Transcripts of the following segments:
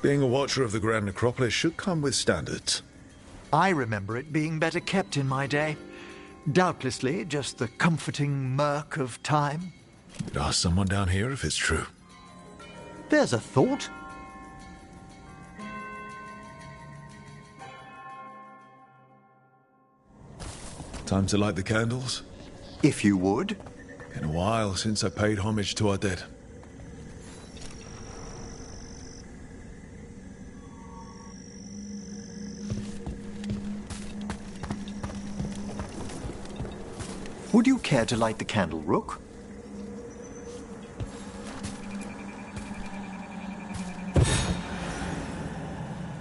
Being a watcher of the Grand Necropolis should come with standards. I remember it being better kept in my day. Doubtlessly just the comforting murk of time. Could ask someone down here if it's true. There's a thought. Time to light the candles? If you would. Been a while since I paid homage to our dead. Would you care to light the candle, Rook?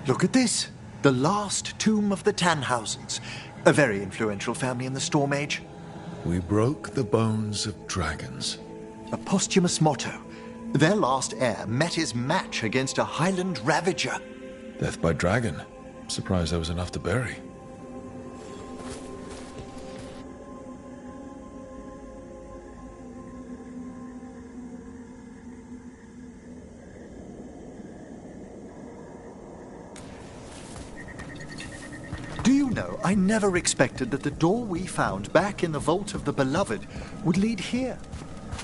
Look at this. The last tomb of the Tannhausens. A very influential family in the Storm Age. We broke the bones of dragons. A posthumous motto. Their last heir met his match against a Highland Ravager. Death by dragon. Surprised there was enough to bury. Do you know, I never expected that the door we found back in the Vault of the Beloved would lead here.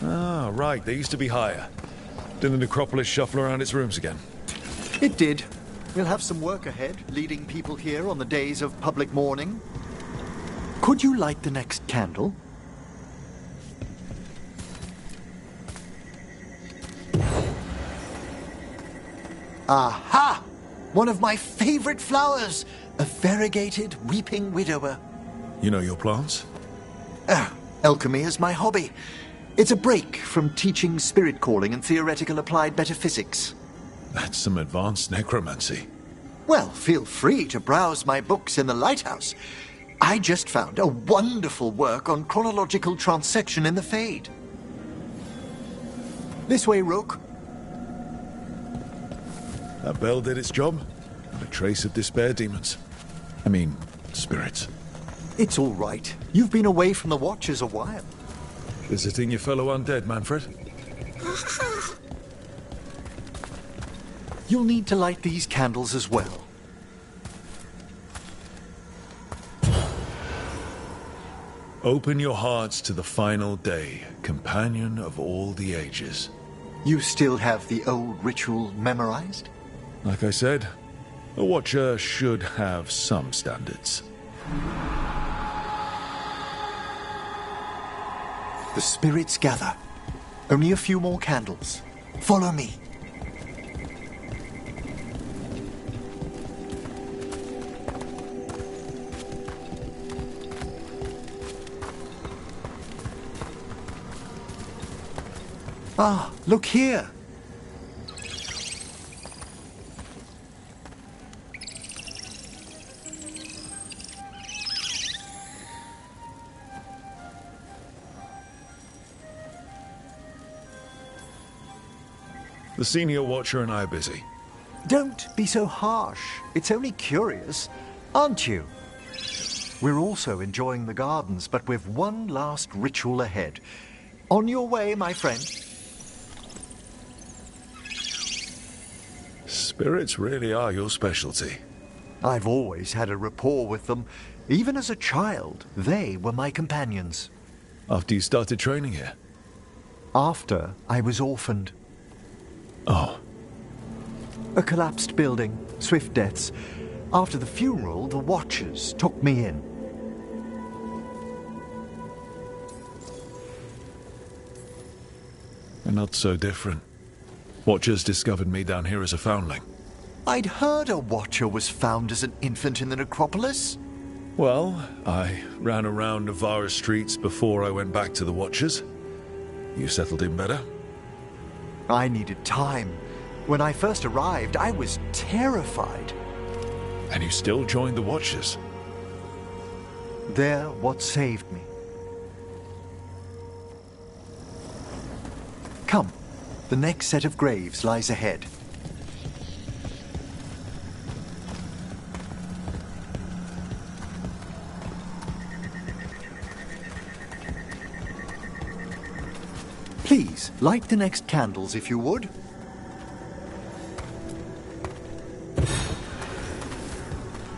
Ah, right. They used to be higher. Did the necropolis shuffle around its rooms again? It did. We'll have some work ahead, leading people here on the days of public mourning. Could you light the next candle? Aha! One of my favorite flowers! A variegated weeping widower. You know your plants? Alchemy is my hobby. It's a break from teaching spirit calling and theoretical applied metaphysics. That's some advanced necromancy. Well, feel free to browse my books in the lighthouse. I just found a wonderful work on chronological transection in the Fade. This way, Rook. That bell did its job. Not a trace of despair demons. I mean, spirits. It's all right. You've been away from the Watchers a while. Visiting your fellow undead, Manfred? You'll need to light these candles as well. Open your hearts to the final day, companion of all the ages. You still have the old ritual memorized? Like I said, a watcher should have some standards. The spirits gather. Only a few more candles. Follow me. Ah, look here. The senior watcher and I are busy. Don't be so harsh. It's only curious, aren't you? We're also enjoying the gardens, but we've one last ritual ahead. On your way, my friend. Spirits really are your specialty. I've always had a rapport with them. Even as a child, they were my companions. After you started training here? After I was orphaned. Oh. A collapsed building, swift deaths. After the funeral, the Watchers took me in. We're not so different. Watchers discovered me down here as a foundling. I'd heard a Watcher was found as an infant in the necropolis. Well, I ran around Navarra streets before I went back to the Watchers. You settled in better? I needed time. When I first arrived, I was terrified. And you still joined the Watchers? They're what saved me. Come, the next set of graves lies ahead. Please, light the next candles if you would.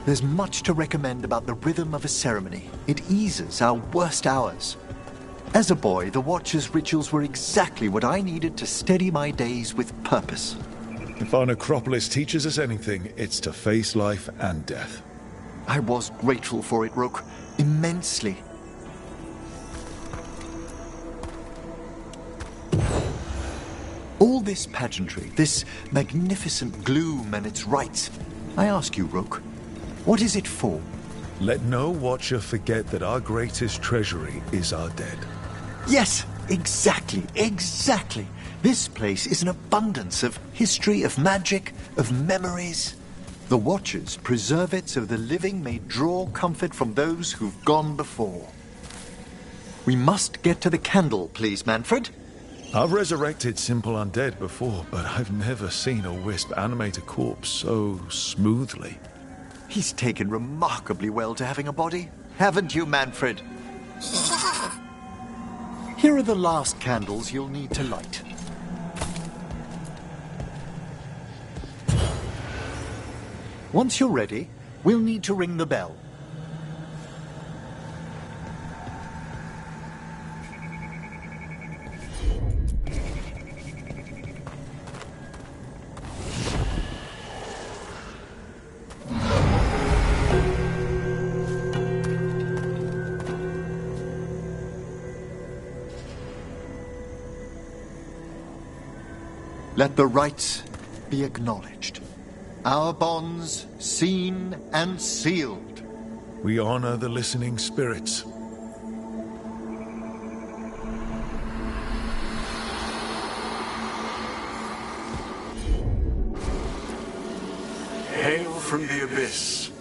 There's much to recommend about the rhythm of a ceremony. It eases our worst hours. As a boy, the Watcher's rituals were exactly what I needed to steady my days with purpose. If our necropolis teaches us anything, it's to face life and death. I was grateful for it, Rook. Immensely. All this pageantry, this magnificent gloom and its rites, I ask you, Rook, what is it for? Let no Watcher forget that our greatest treasury is our dead. Yes, exactly, exactly. This place is an abundance of history, of magic, of memories. The Watchers preserve it so the living may draw comfort from those who've gone before. We must get to the candle, please, Manfred. I've resurrected simple undead before, but I've never seen a wisp animate a corpse so smoothly. He's taken remarkably well to having a body, haven't you, Manfred? Here are the last candles you'll need to light. Once you're ready, we'll need to ring the bell. Let the rites be acknowledged. Our bonds seen and sealed. We honor the listening spirits. Hail from the abyss.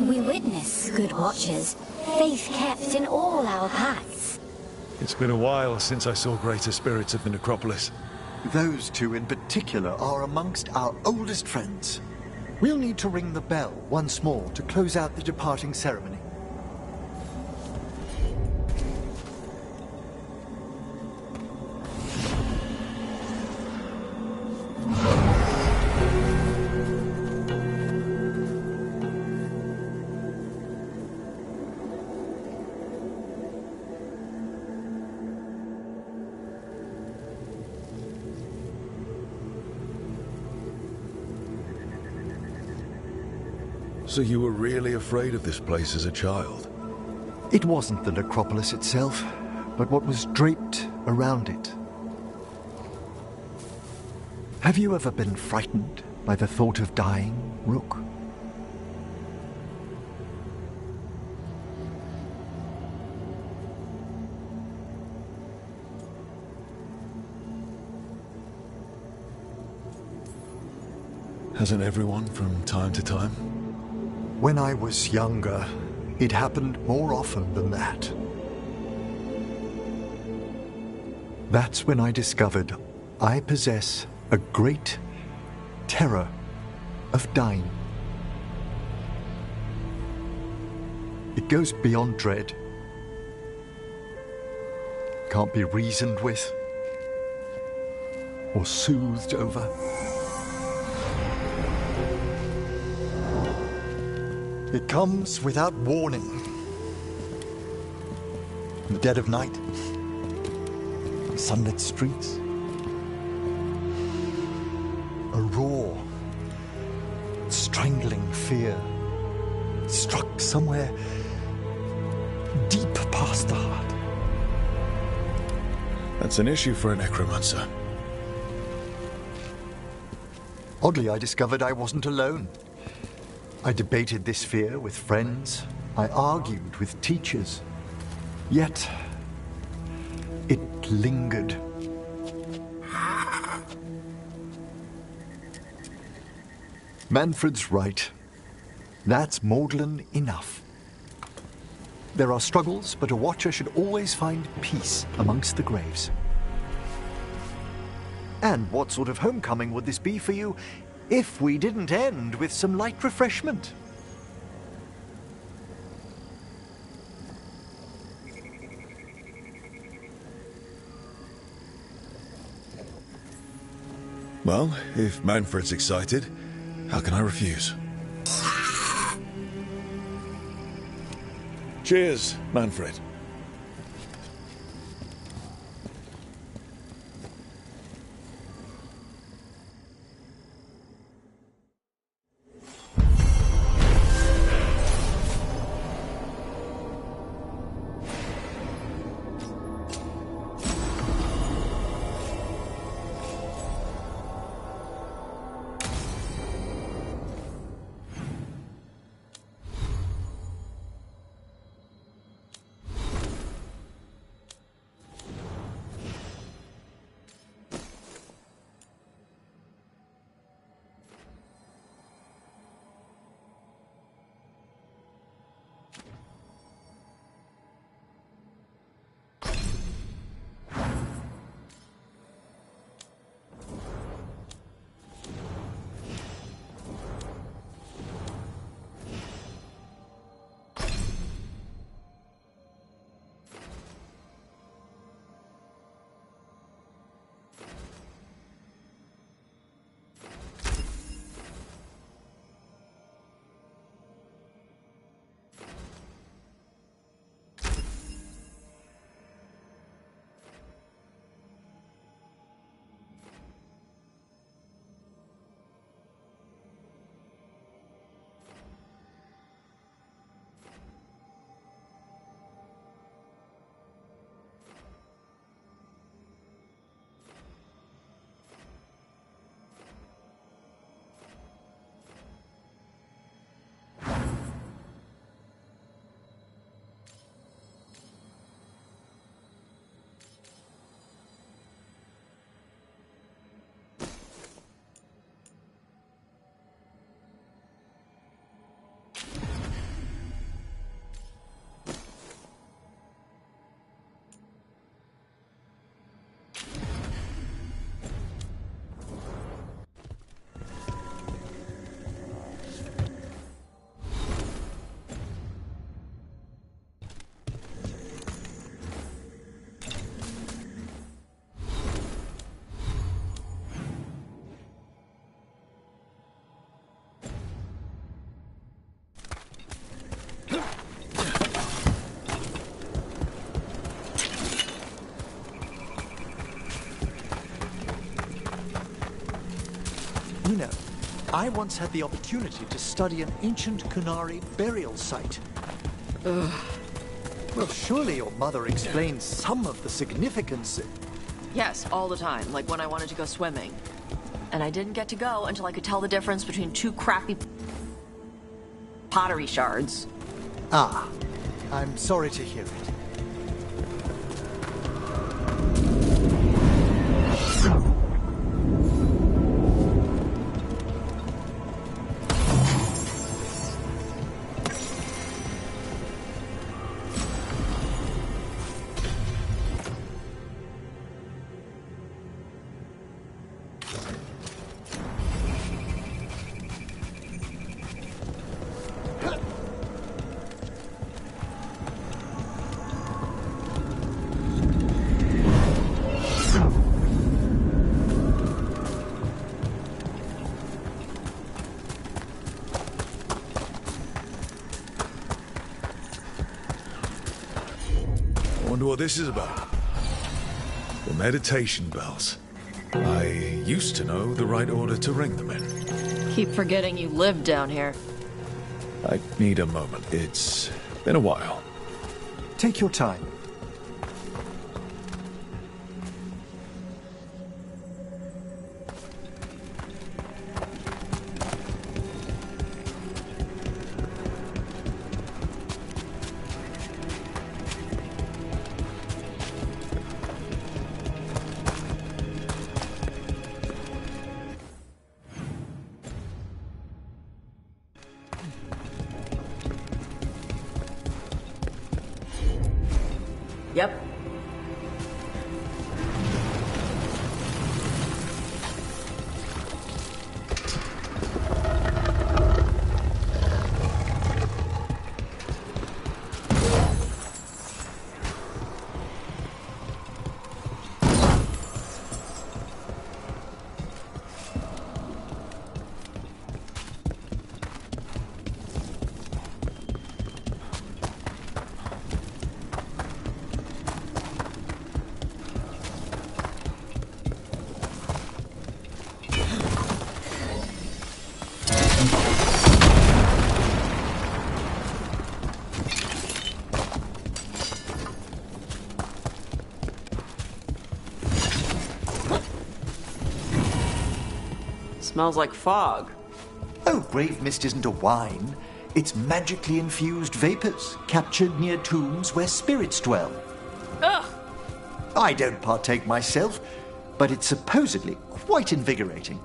We witness, good watchers, faith kept in all our paths. It's been a while since I saw greater spirits of the necropolis. Those two in particular are amongst our oldest friends. We'll need to ring the bell once more to close out the departing ceremony. So you were really afraid of this place as a child? It wasn't the necropolis itself, but what was draped around it. Have you ever been frightened by the thought of dying, Rook? Hasn't everyone from time to time? When I was younger, it happened more often than that. That's when I discovered I possess a great terror of dying. It goes beyond dread. Can't be reasoned with or soothed over. It comes without warning. In the dead of night, on sunlit streets, a raw, strangling fear struck somewhere deep past the heart. That's an issue for a necromancer. Oddly, I discovered I wasn't alone. I debated this fear with friends. I argued with teachers. Yet, it lingered. Manfred's right. That's maudlin enough. There are struggles, but a watcher should always find peace amongst the graves. And what sort of homecoming would this be for you if we didn't end with some light refreshment? Well, if Manfred's excited, how can I refuse? Cheers, Manfred. You know, I once had the opportunity to study an ancient Kunari burial site. Ugh. Well, surely your mother explained some of the significance. Yes, all the time, like when I wanted to go swimming. And I didn't get to go until I could tell the difference between two crappy pottery shards. Ah, I'm sorry to hear it. Wonder what this is about. The meditation bells. I used to know the right order to ring them in. Keep forgetting you live down here. I need a moment. It's been a while. Take your time. Yep. Smells like fog. Oh, grave mist isn't a wine. It's magically infused vapors captured near tombs where spirits dwell. Ugh! I don't partake myself, but it's supposedly quite invigorating.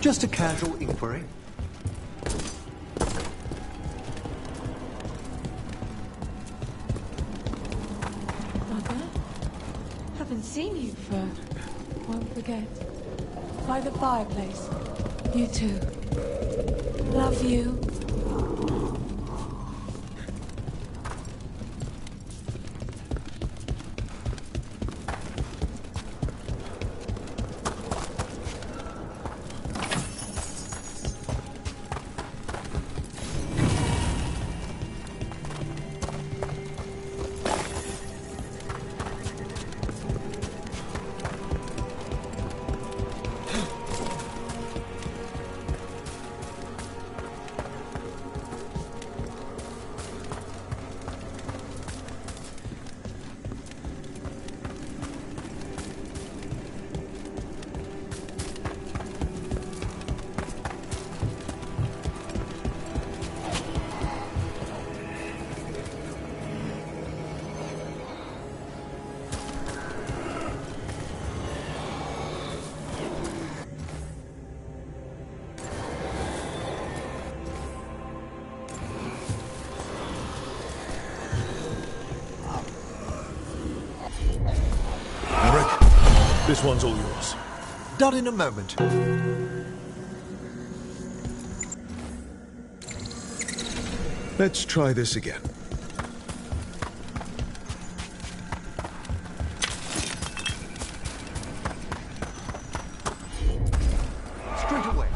Just a casual inquiry. Mother? Haven't seen you for... won't forget. By the fireplace. You too. Love you. This one's all yours. Done in a moment. Let's try this again. Straight away.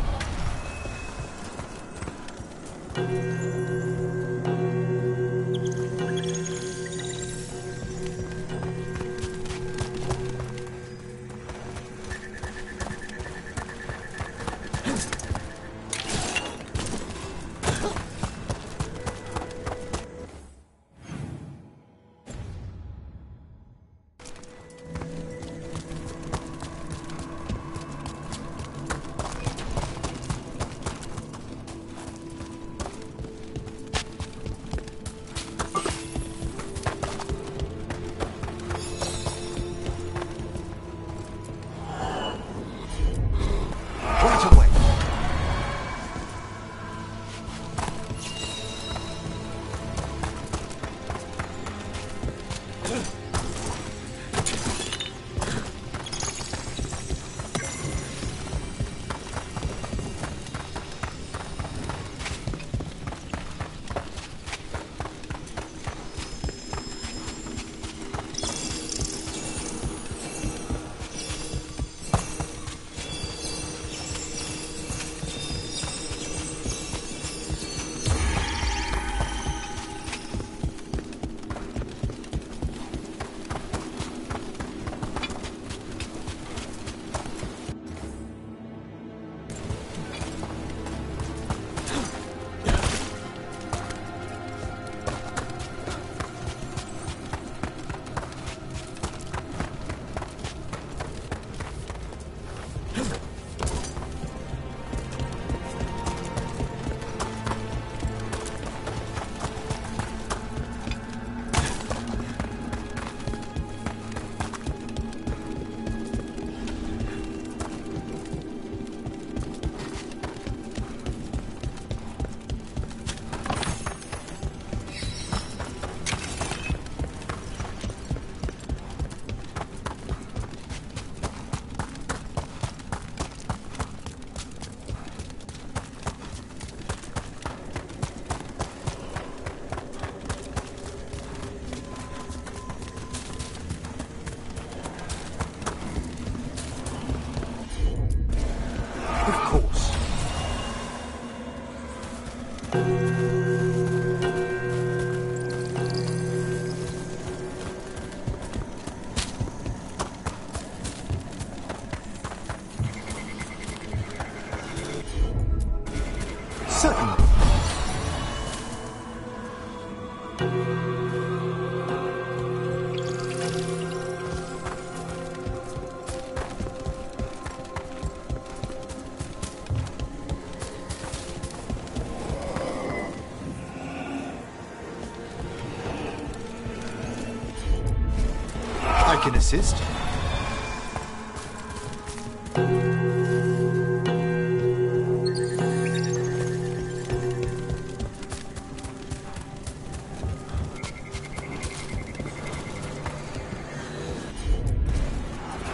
can assist.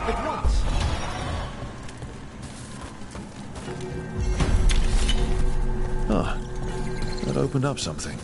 At once. Ah, that opened up something.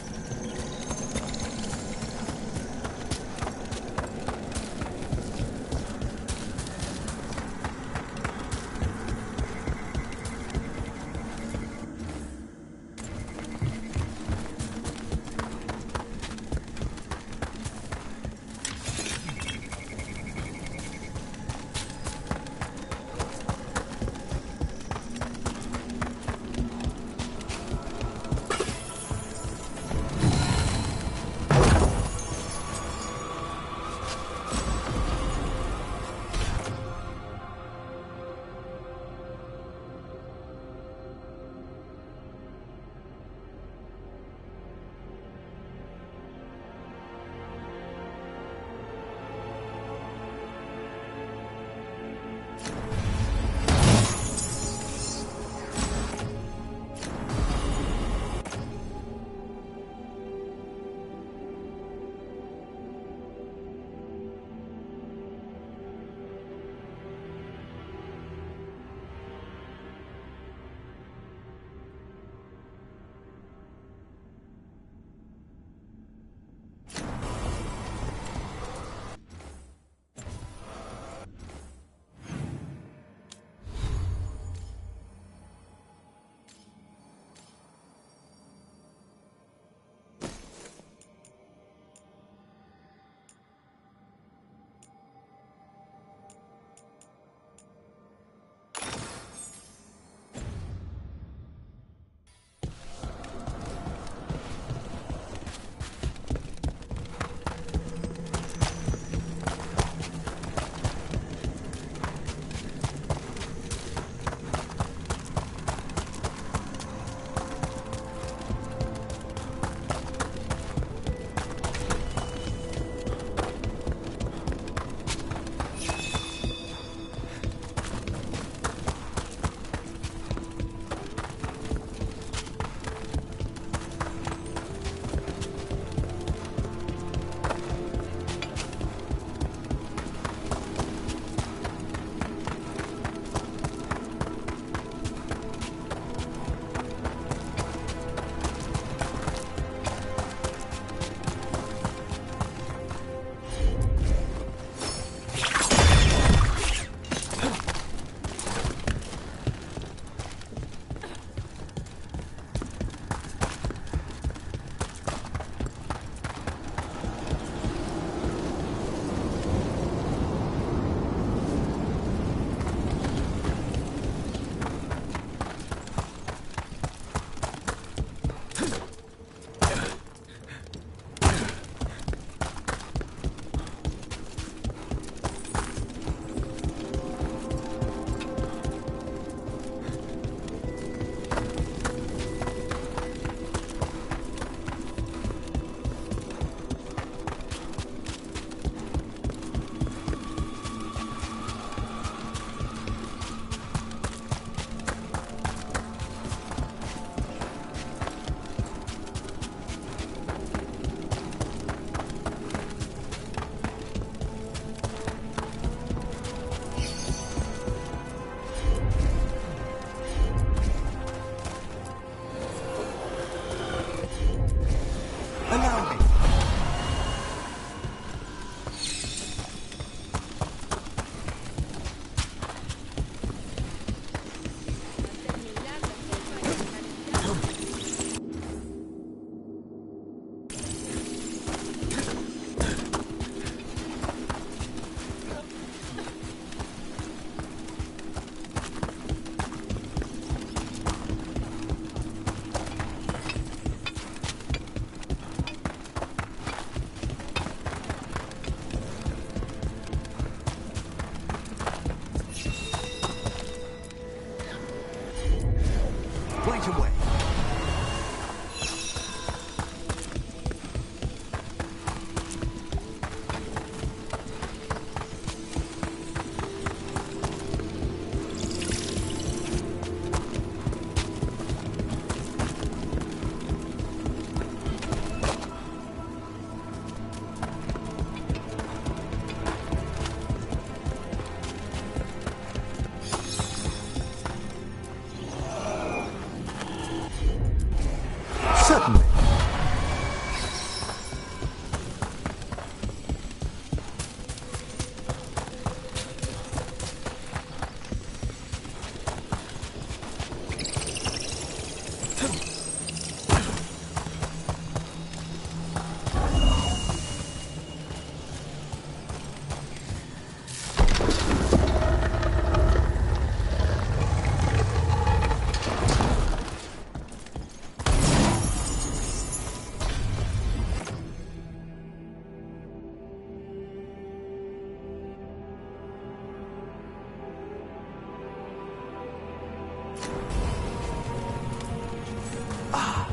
Ah,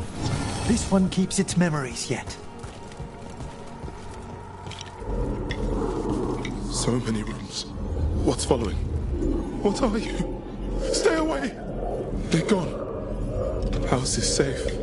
this one keeps its memories yet. So many rooms. What's following? What are you? Stay away! They're gone. House is safe.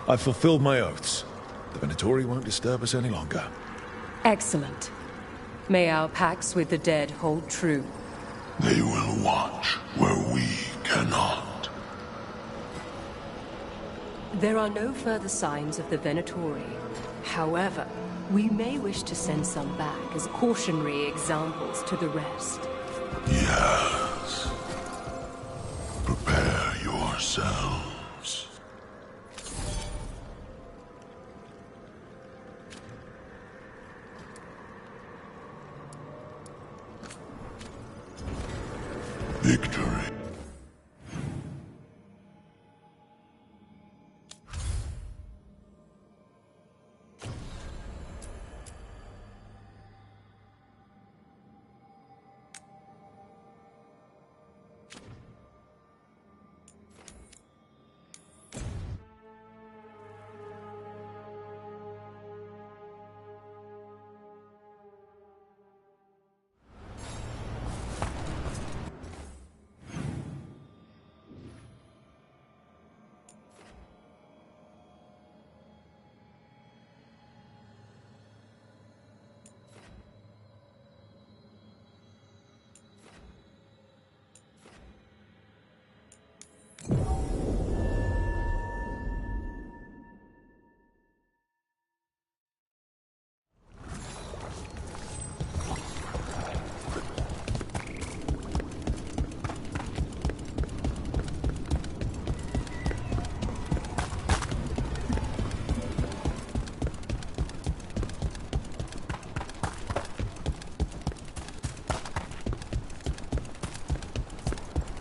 I've fulfilled my oaths. The Venatori won't disturb us any longer. Excellent. May our pacts with the dead hold true. They will watch where we cannot. There are no further signs of the Venatori. However, we may wish to send some back as cautionary examples to the rest. Yes. Prepare yourselves. Victory.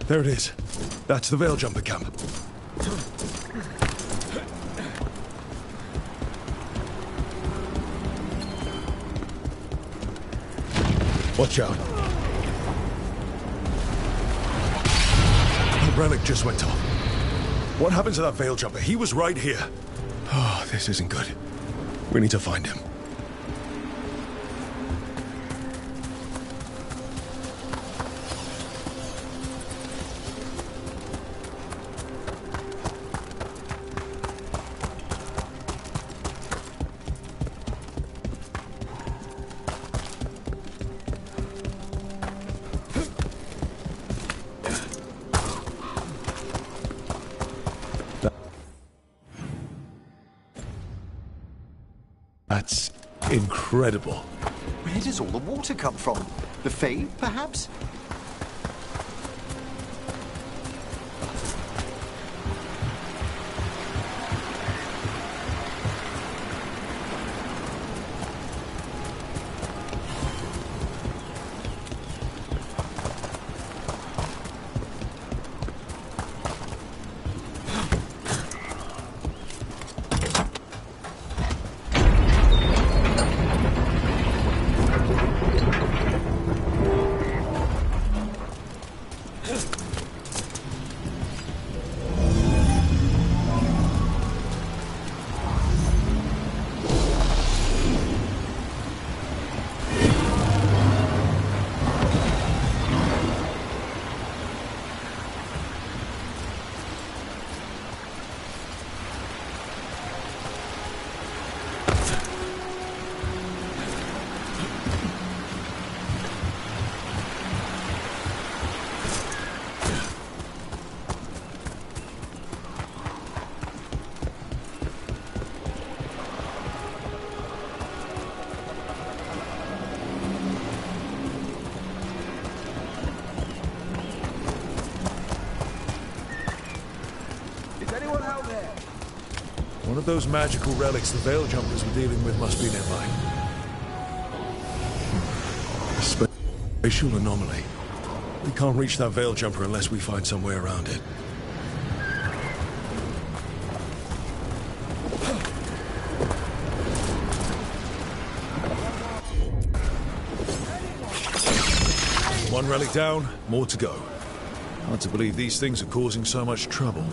There it is. That's the Veil Jumper camp. Watch out. The relic just went off. What happened to that Veil Jumper? He was right here. Oh, this isn't good. We need to find him. That's incredible. Where does all the water come from? The Fae, perhaps? of those magical relics the Veil Jumpers were dealing with must be nearby. A spatial anomaly. We can't reach that Veil Jumper unless we find some way around it. One relic down, more to go. Hard to believe these things are causing so much trouble.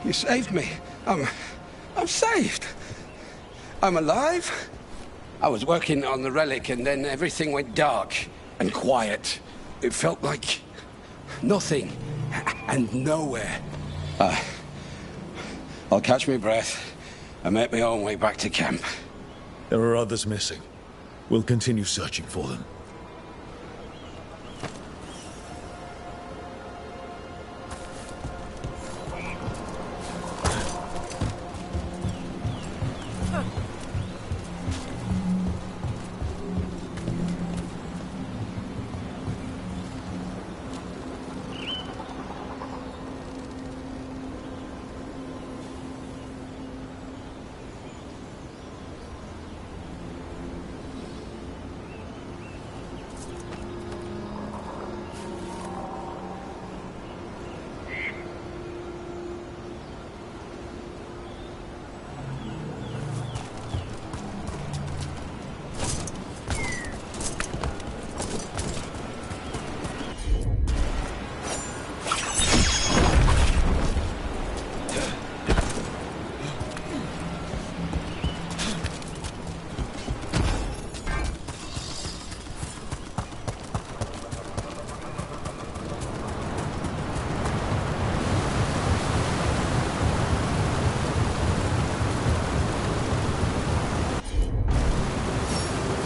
You saved me. I'm saved. I'm alive. I was working on the relic and then everything went dark and quiet. It felt like nothing and nowhere. I'll catch my breath and make my own way back to camp. There are others missing. We'll continue searching for them.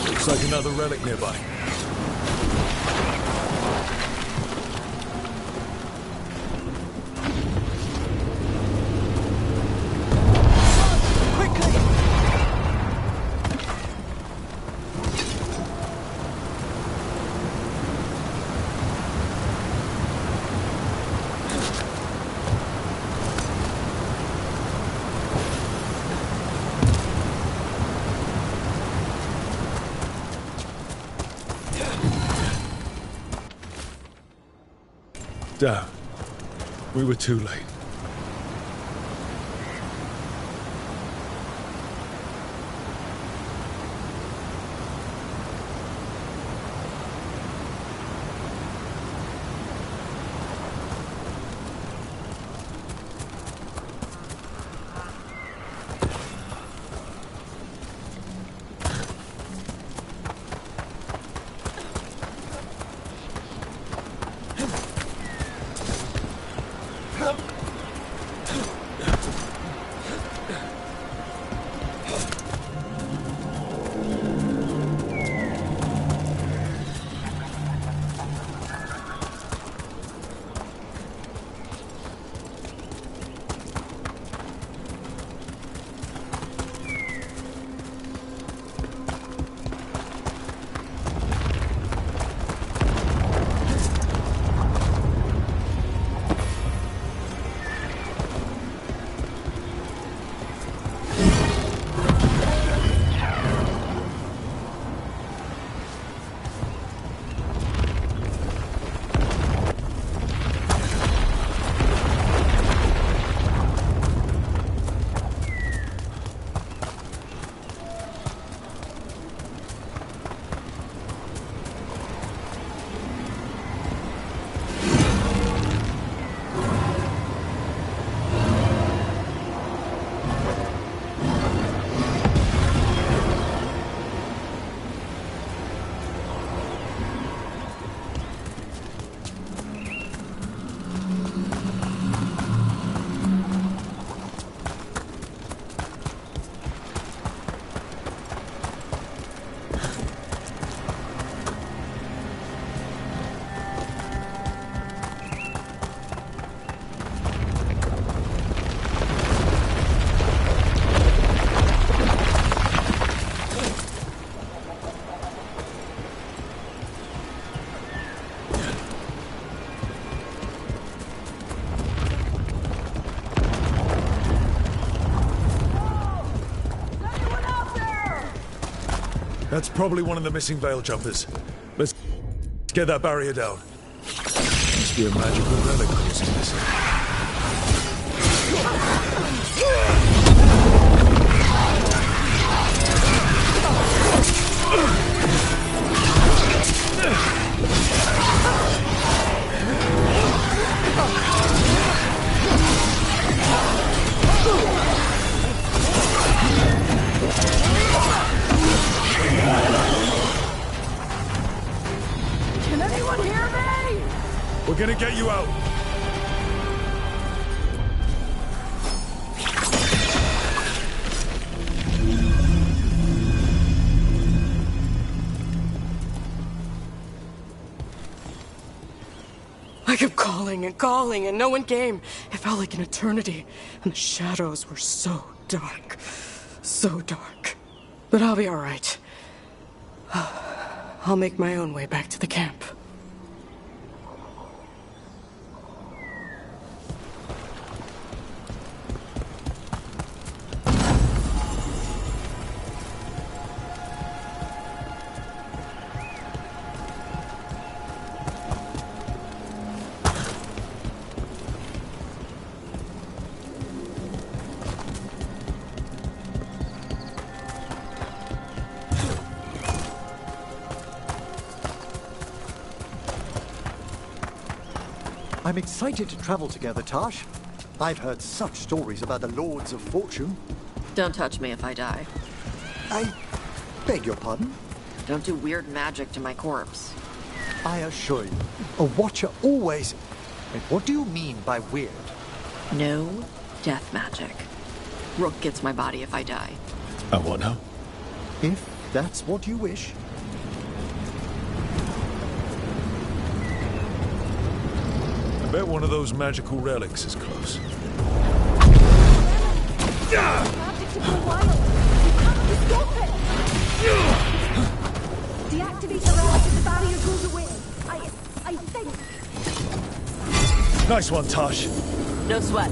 Looks like another relic nearby. Damn. We were too late. That's probably one of the missing veil jumpers. Let's get that barrier down. Must be a magical relic causing this. Can anyone hear me? We're gonna get you out. I kept calling and calling, and no one came. It felt like an eternity, and the shadows were so dark. So dark. But I'll be all right. I'll make my own way back to the camp. I'm excited to travel together, Tash. I've heard such stories about the Lords of Fortune. Don't touch me if I die. I beg your pardon? Don't do weird magic to my corpse. I assure you, a watcher always... Wait, what do you mean by weird? No death magic. Rook gets my body if I die. What now? If that's what you wish. I bet one of those magical relics is close. Deactivate the relic and the barrier goes away. I think. Nice one, Tosh. No sweat.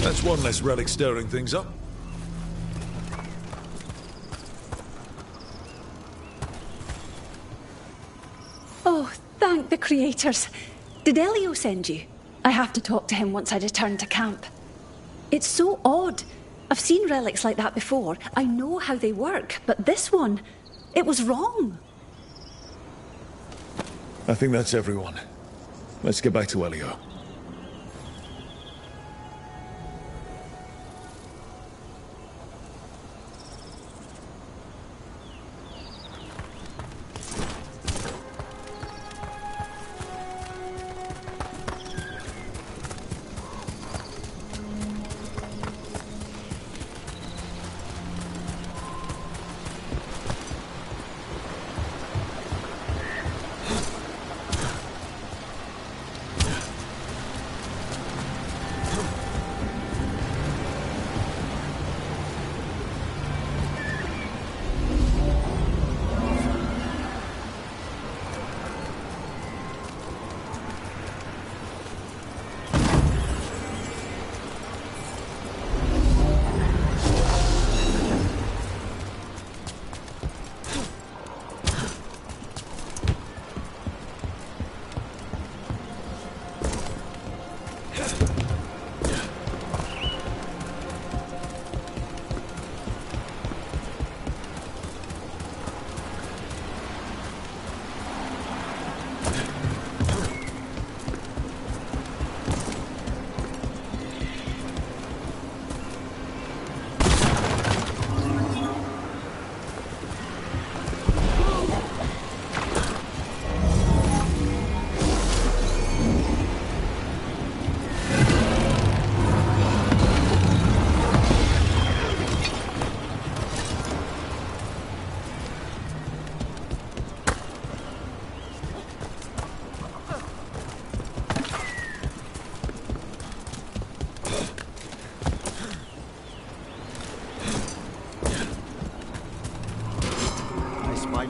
That's one less relic stirring things up. Oh, thank the creators. Did Elio send you? I have to talk to him once I return to camp. It's so odd. I've seen relics like that before. I know how they work, but this one, it was wrong. I think that's everyone. Let's get back to Elio.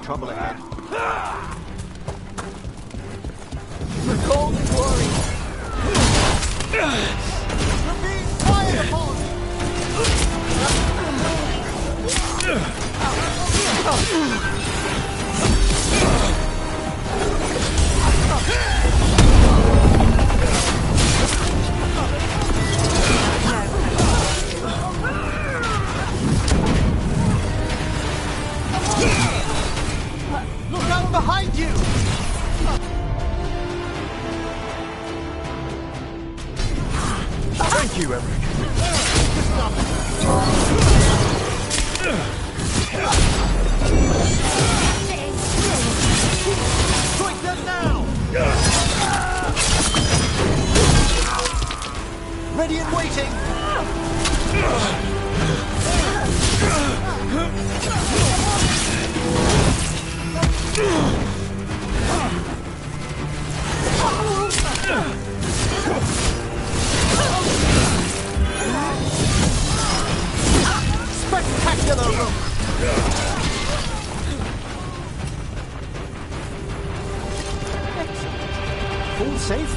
trouble ahead. The Golden Glory! We're being fired upon! Look out behind you! Thank you, Eric. Strike them now! Ready and waiting! Spectacular look! All safe?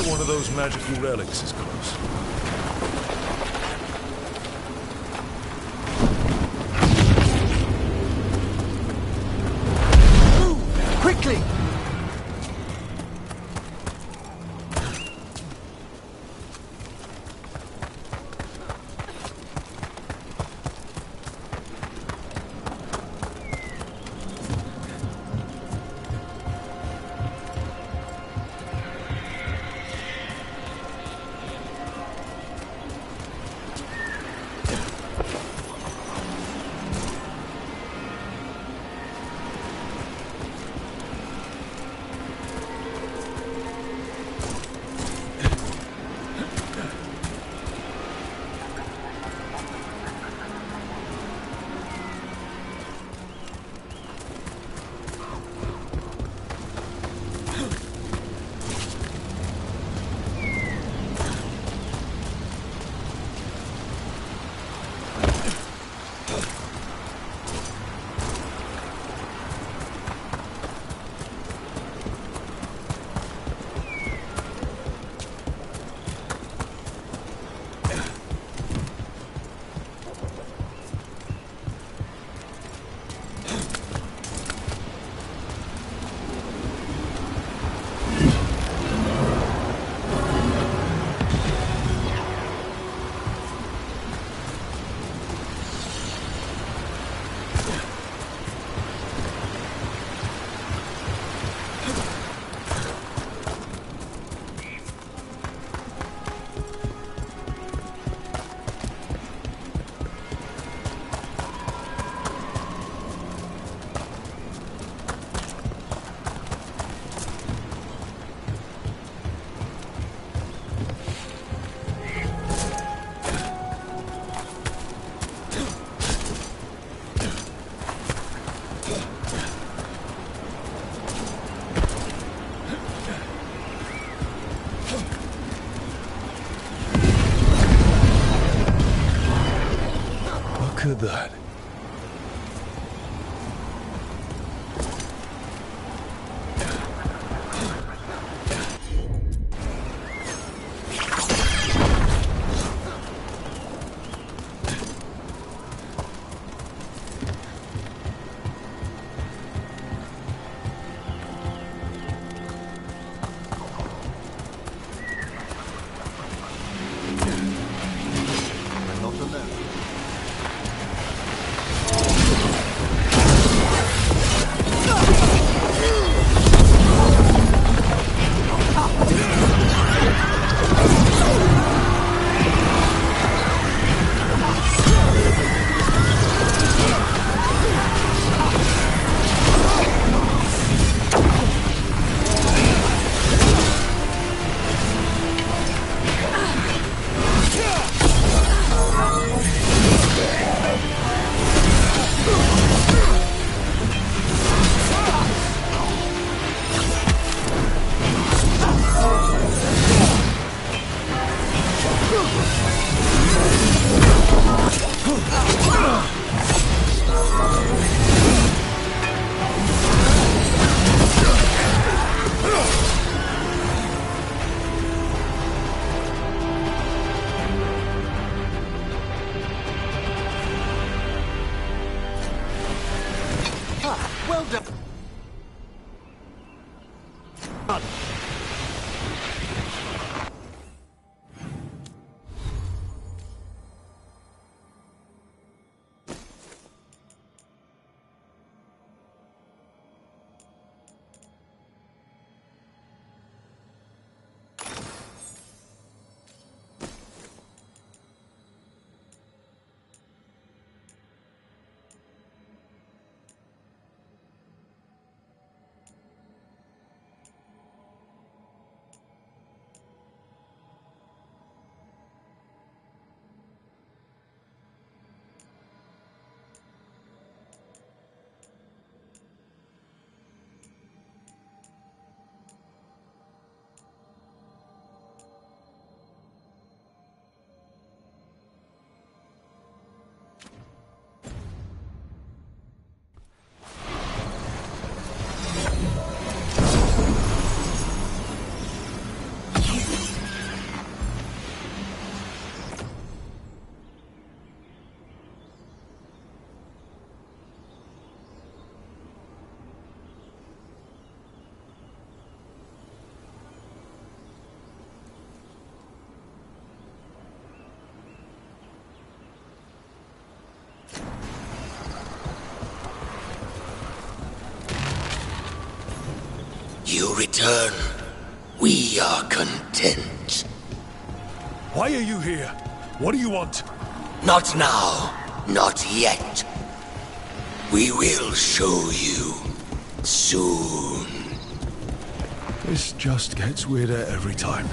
One of those magical relics is close. Move! Quickly! Look at that. you return, we are content. Why are you here? What do you want? Not now. Not yet. We will show you soon. This just gets weirder every time.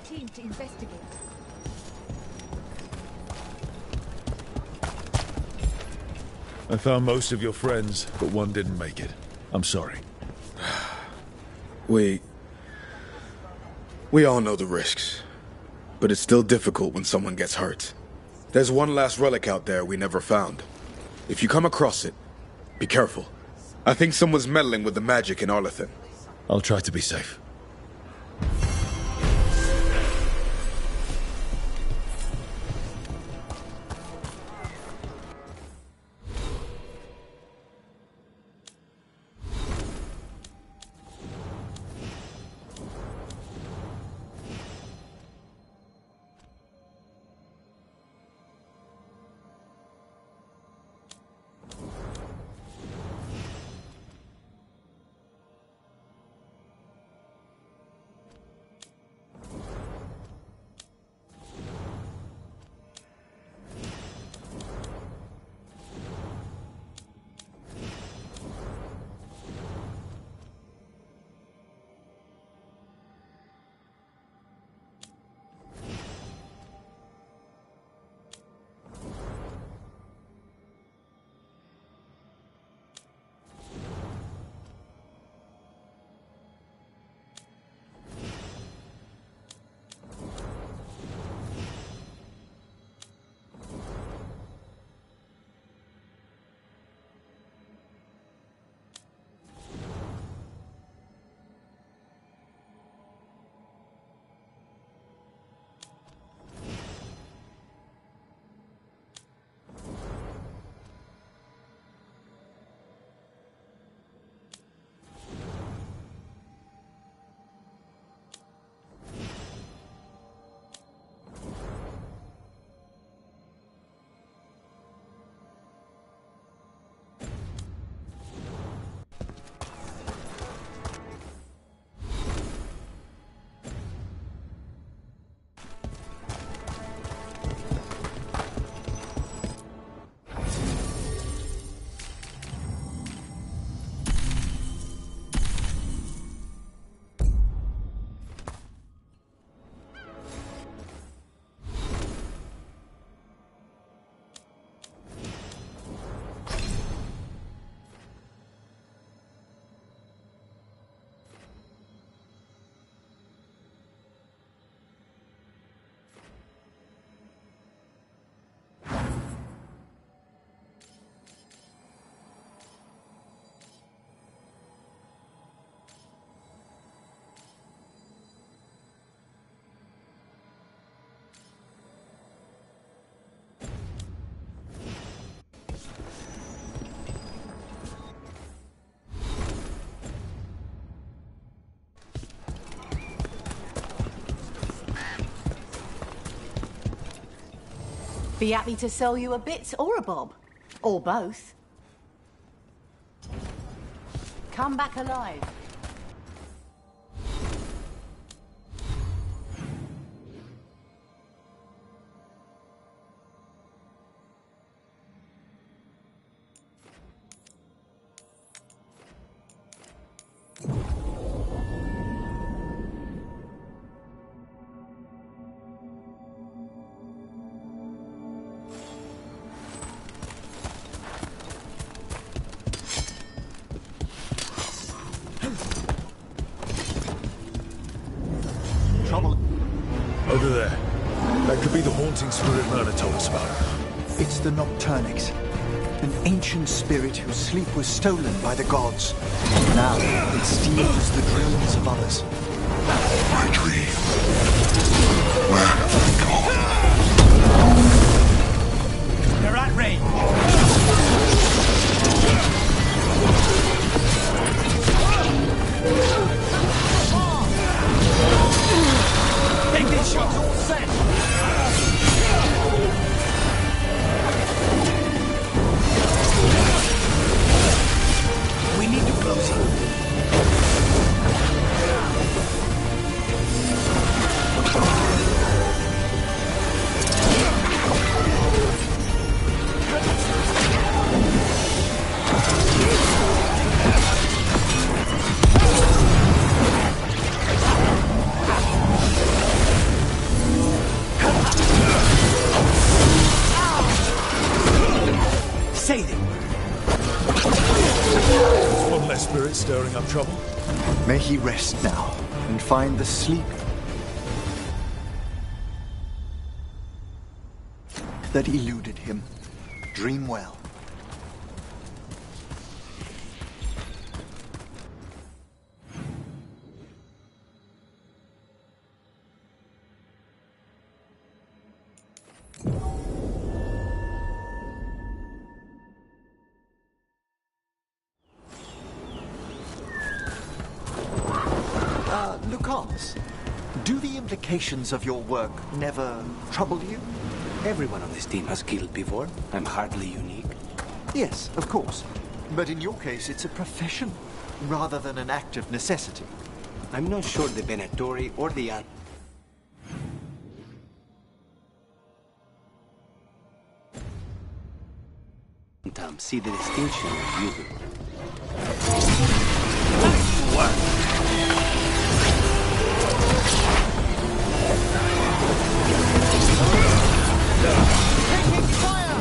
Team to investigate. I found most of your friends, but one didn't make it. I'm sorry. We all know the risks, but it's still difficult when someone gets hurt. There's one last relic out there we never found. If you come across it, be careful. I think someone's meddling with the magic in Arlethan. I'll try to be safe. Be happy to sell you a bit or a bob. Or both. Come back alive. Over there. That could be the haunting spirit Myrna told us about. It's the Nocturnix, an ancient spirit whose sleep was stolen by the gods. Now it steals the dreams of others. My dream. Where have they gone? They're at range. Take these shots all set! We need to close it. Say them. One less spirit stirring up trouble. May he rest now and find the sleep that eluded him. Dream well. Lucas, do the implications of your work never trouble you? Everyone on this team has killed before. I'm hardly unique. Yes, of course. But in your case, it's a profession, rather than an act of necessity. I'm not sure the Venatori or the Tom see the distinction you do. Nice work! Taking fire!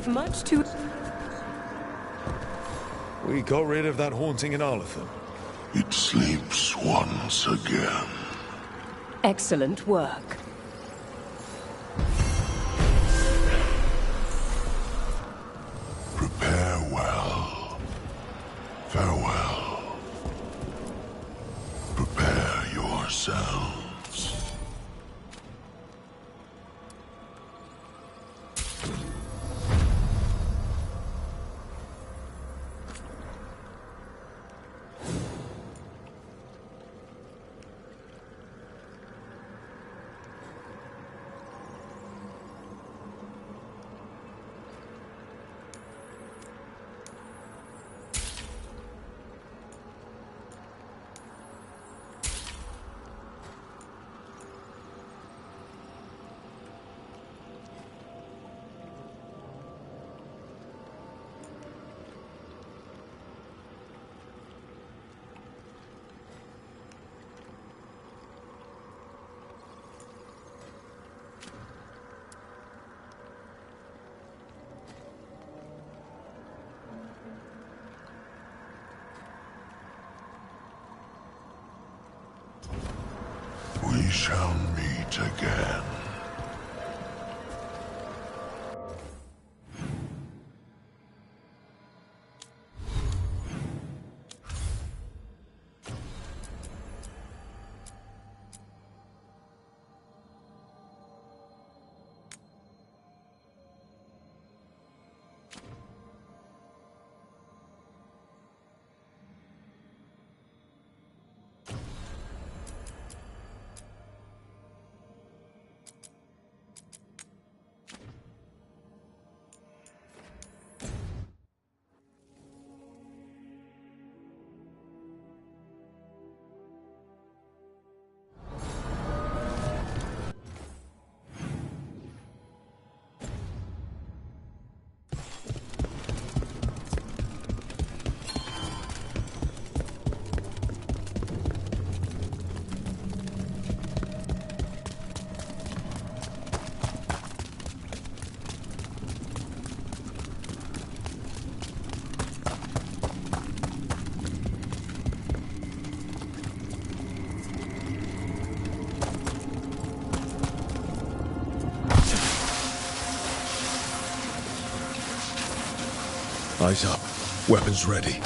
We've much to... We got rid of that haunting in Arlington. It sleeps once again. Excellent work. Prepare well. Farewell. Prepare yourselves. We shall meet again. Eyes up. Weapons ready.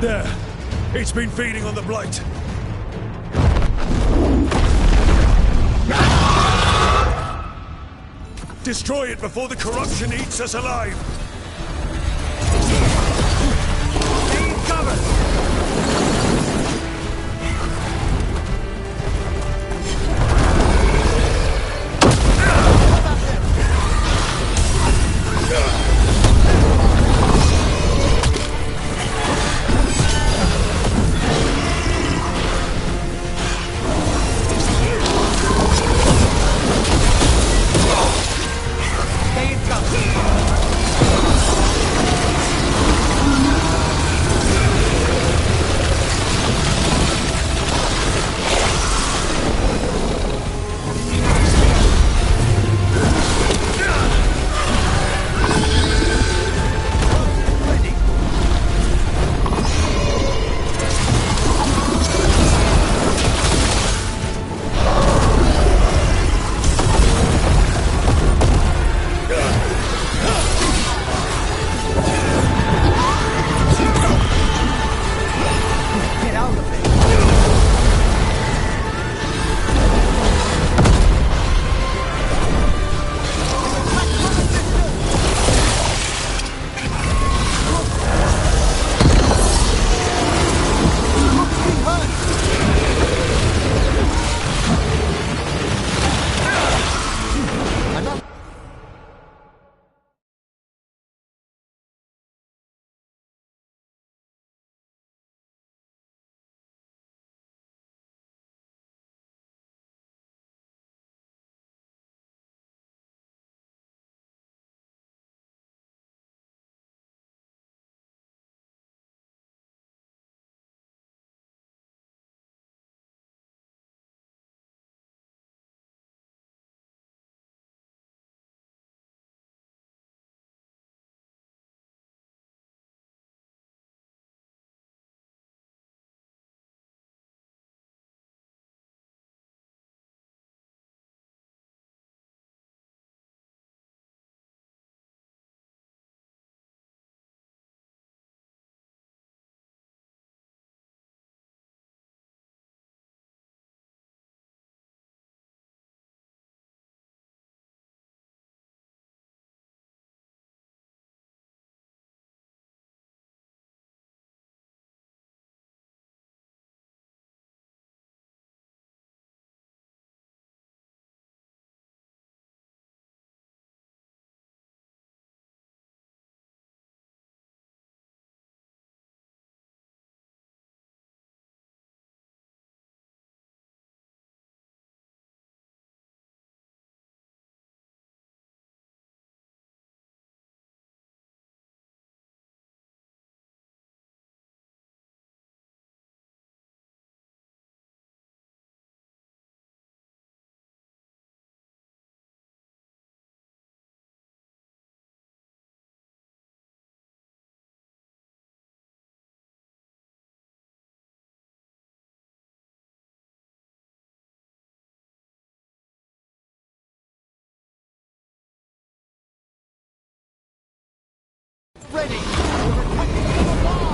There. It's been feeding on the blight. Destroy it before the corruption eats us alive! Stay in cover! ready! We're protecting from afar!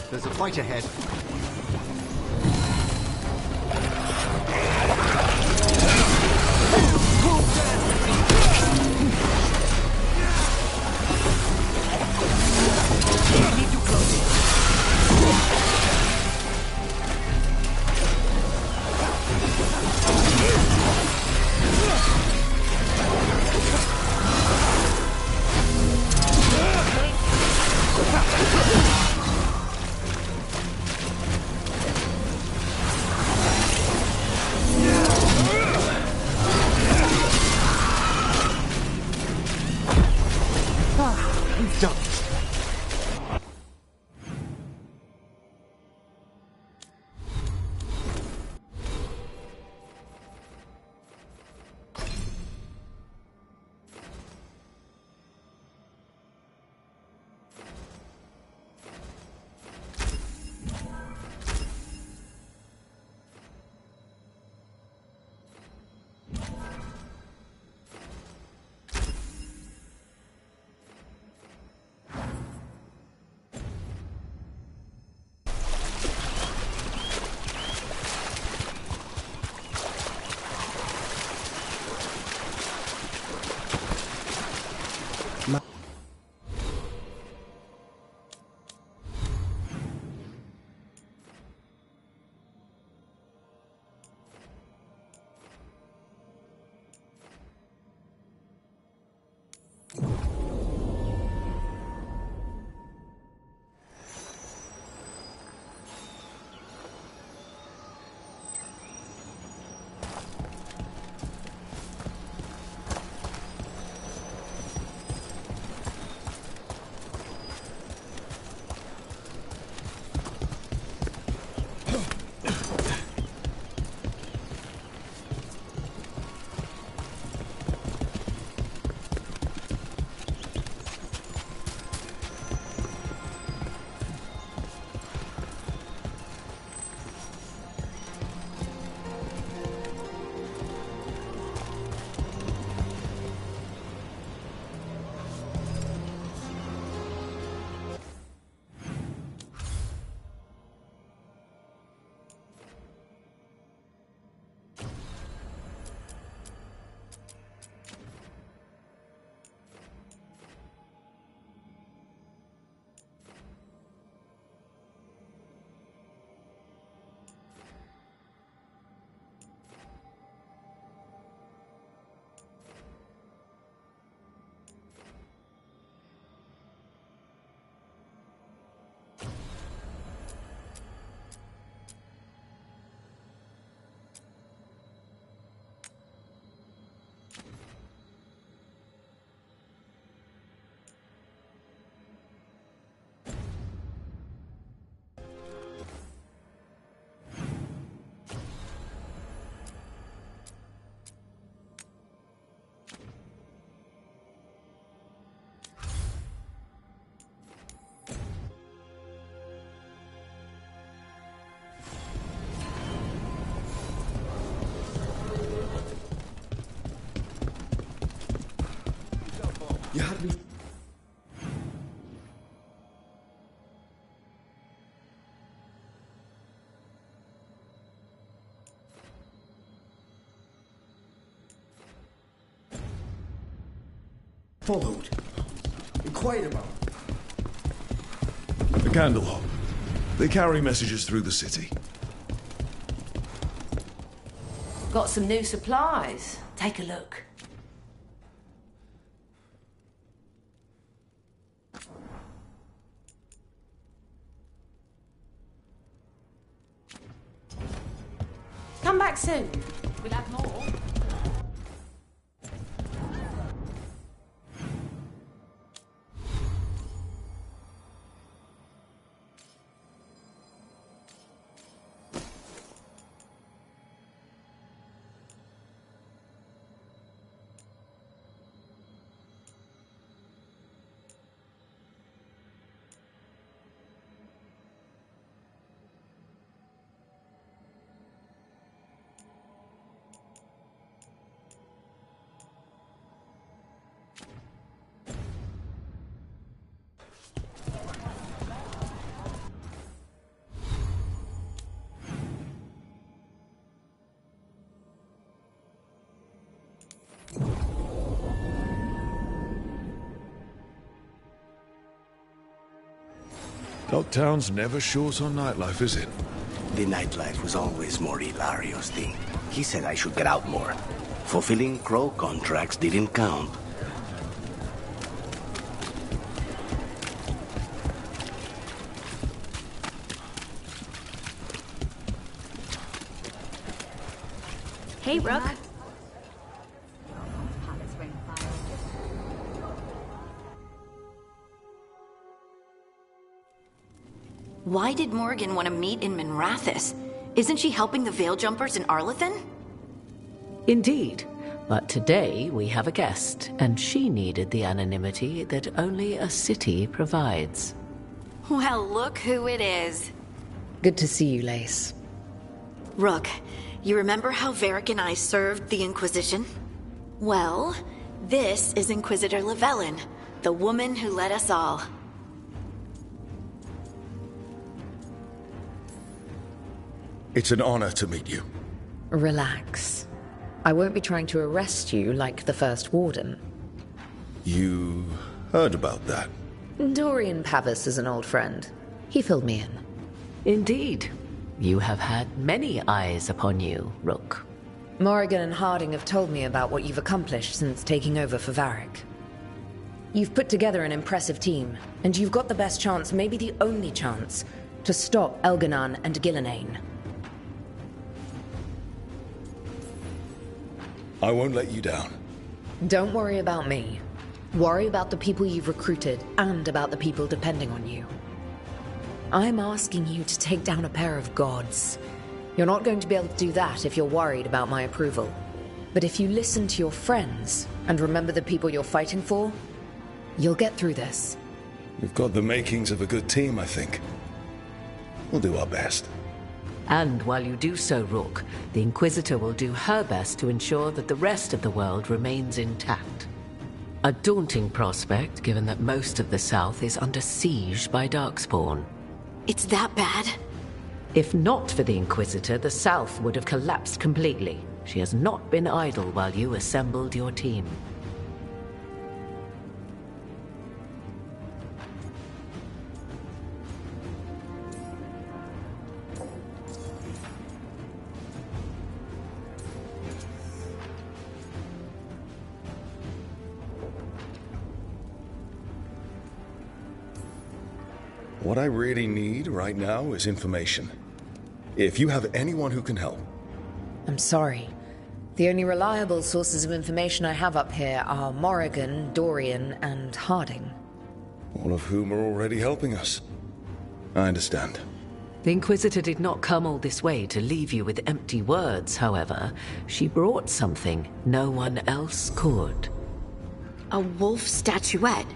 There's a fight ahead. We need to close it. done. You had me. Followed. Inquired about. The Candlehop. They carry messages through the city. Got some new supplies. Take a look. Come back soon. We'll have more. Dogtown's never short on nightlife, is it? The nightlife was always more Hilario's thing. He said I should get out more. Fulfilling crow contracts didn't count. Hey, Rook. Why did Morrigan want to meet in Minrathous? Isn't she helping the Veil Jumpers in Arlathan? Indeed. But today we have a guest, and she needed the anonymity that only a city provides. Well, look who it is. Good to see you, Lace. Rook, you remember how Varric and I served the Inquisition? Well, this is Inquisitor Llewellyn, the woman who led us all. It's an honor to meet you. Relax. I won't be trying to arrest you like the First Warden. You heard about that? Dorian Pavis is an old friend. He filled me in. Indeed. You have had many eyes upon you, Rook. Morrigan and Harding have told me about what you've accomplished since taking over for Varric. You've put together an impressive team, and you've got the best chance, maybe the only chance, to stop Elganan and Gillenane. I won't let you down. Don't worry about me. Worry about the people you've recruited, and about the people depending on you. I'm asking you to take down a pair of gods. You're not going to be able to do that if you're worried about my approval. But if you listen to your friends, and remember the people you're fighting for, you'll get through this. We've got the makings of a good team, I think. We'll do our best. And while you do so, Rook, the Inquisitor will do her best to ensure that the rest of the world remains intact. A daunting prospect, given that most of the South is under siege by Darkspawn. It's that bad? If not for the Inquisitor, the South would have collapsed completely. She has not been idle while you assembled your team. What I really need right now is information. If you have anyone who can help. I'm sorry. The only reliable sources of information I have up here are Morrigan, Dorian, and Harding. All of whom are already helping us. I understand. The Inquisitor did not come all this way to leave you with empty words, however. She brought something no one else could. A wolf statuette.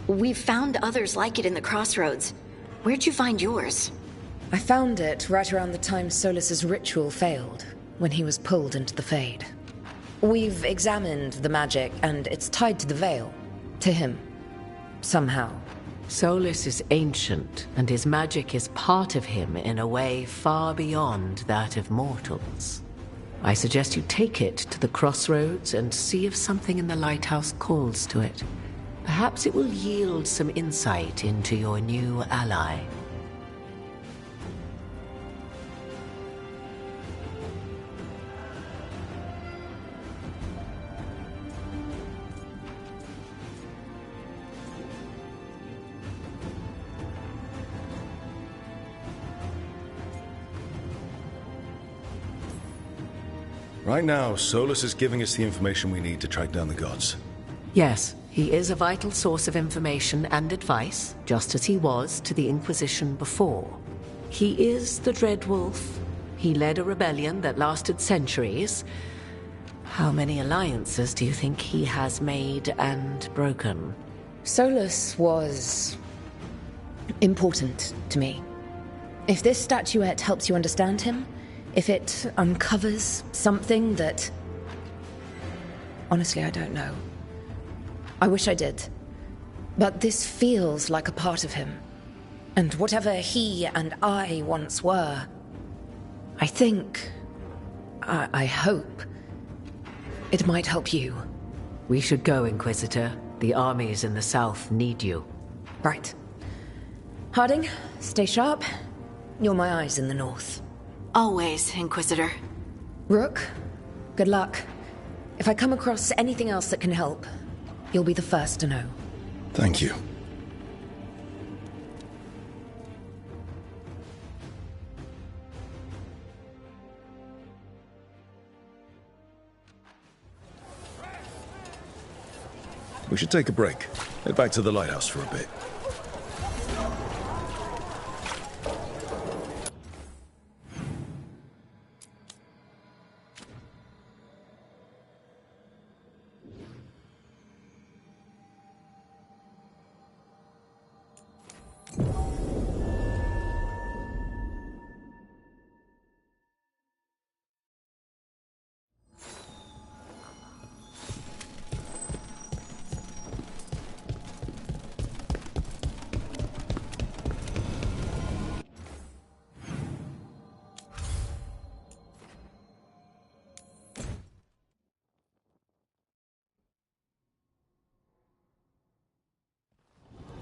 We've found others like it in the crossroads. Where'd you find yours? I found it right around the time Solus's ritual failed, when he was pulled into the Fade. We've examined the magic, and it's tied to the Veil. To him. Somehow. Solus is ancient, and his magic is part of him in a way far beyond that of mortals. I suggest you take it to the crossroads and see if something in the lighthouse calls to it. Perhaps it will yield some insight into your new ally. Right now, Solus is giving us the information we need to track down the gods. Yes, he is a vital source of information and advice, just as he was to the Inquisition before. He is the Dread Wolf. He led a rebellion that lasted centuries. How many alliances do you think he has made and broken? Solus was important to me. If this statuette helps you understand him, if it uncovers something that... Honestly, I don't know. I wish I did. But this feels like a part of him. And whatever he and I once were, I think... I hope... it might help you. We should go, Inquisitor. The armies in the south need you. Right. Harding, stay sharp. You're my eyes in the north. Always, Inquisitor. Rook, good luck. If I come across anything else that can help, you'll be the first to know. Thank you. We should take a break. Head back to the lighthouse for a bit.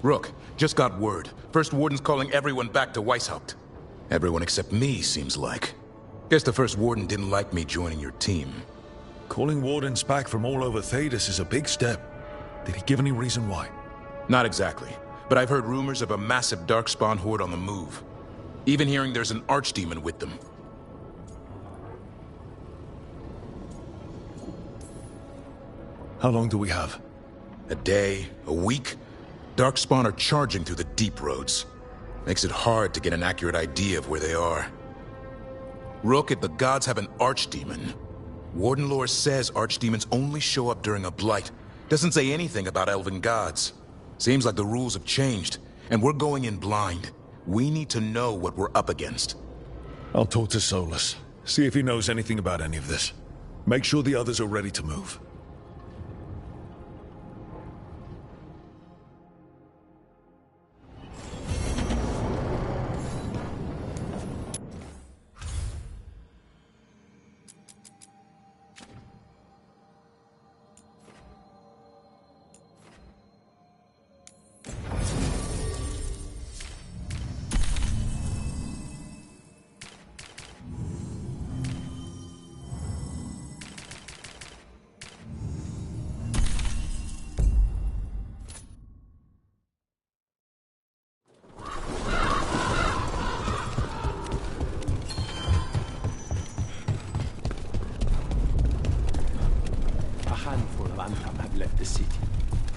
Rook, just got word. First Warden's calling everyone back to Weishaupt. Everyone except me, seems like. Guess the First Warden didn't like me joining your team. Calling Wardens back from all over Thedas is a big step. Did he give any reason why? Not exactly, but I've heard rumors of a massive Darkspawn horde on the move. Even hearing there's an archdemon with them. How long do we have? A day, a week? Darkspawn are charging through the deep roads. Makes it hard to get an accurate idea of where they are. Rook, if the gods have an archdemon, Warden lore says archdemons only show up during a blight. Doesn't say anything about elven gods. Seems like the rules have changed, and we're going in blind. We need to know what we're up against. I'll talk to Solus. See if he knows anything about any of this. Make sure the others are ready to move.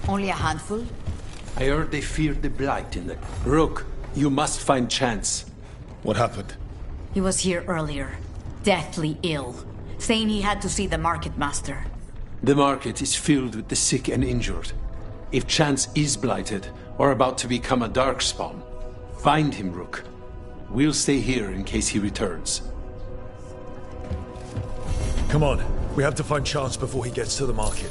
Only a handful? I heard they feared the Blight in the... Rook, you must find Chance. What happened? He was here earlier, deathly ill, saying he had to see the Market Master. The market is filled with the sick and injured. If Chance is blighted, or about to become a Darkspawn, find him, Rook. We'll stay here in case he returns. Come on, we have to find Chance before he gets to the market.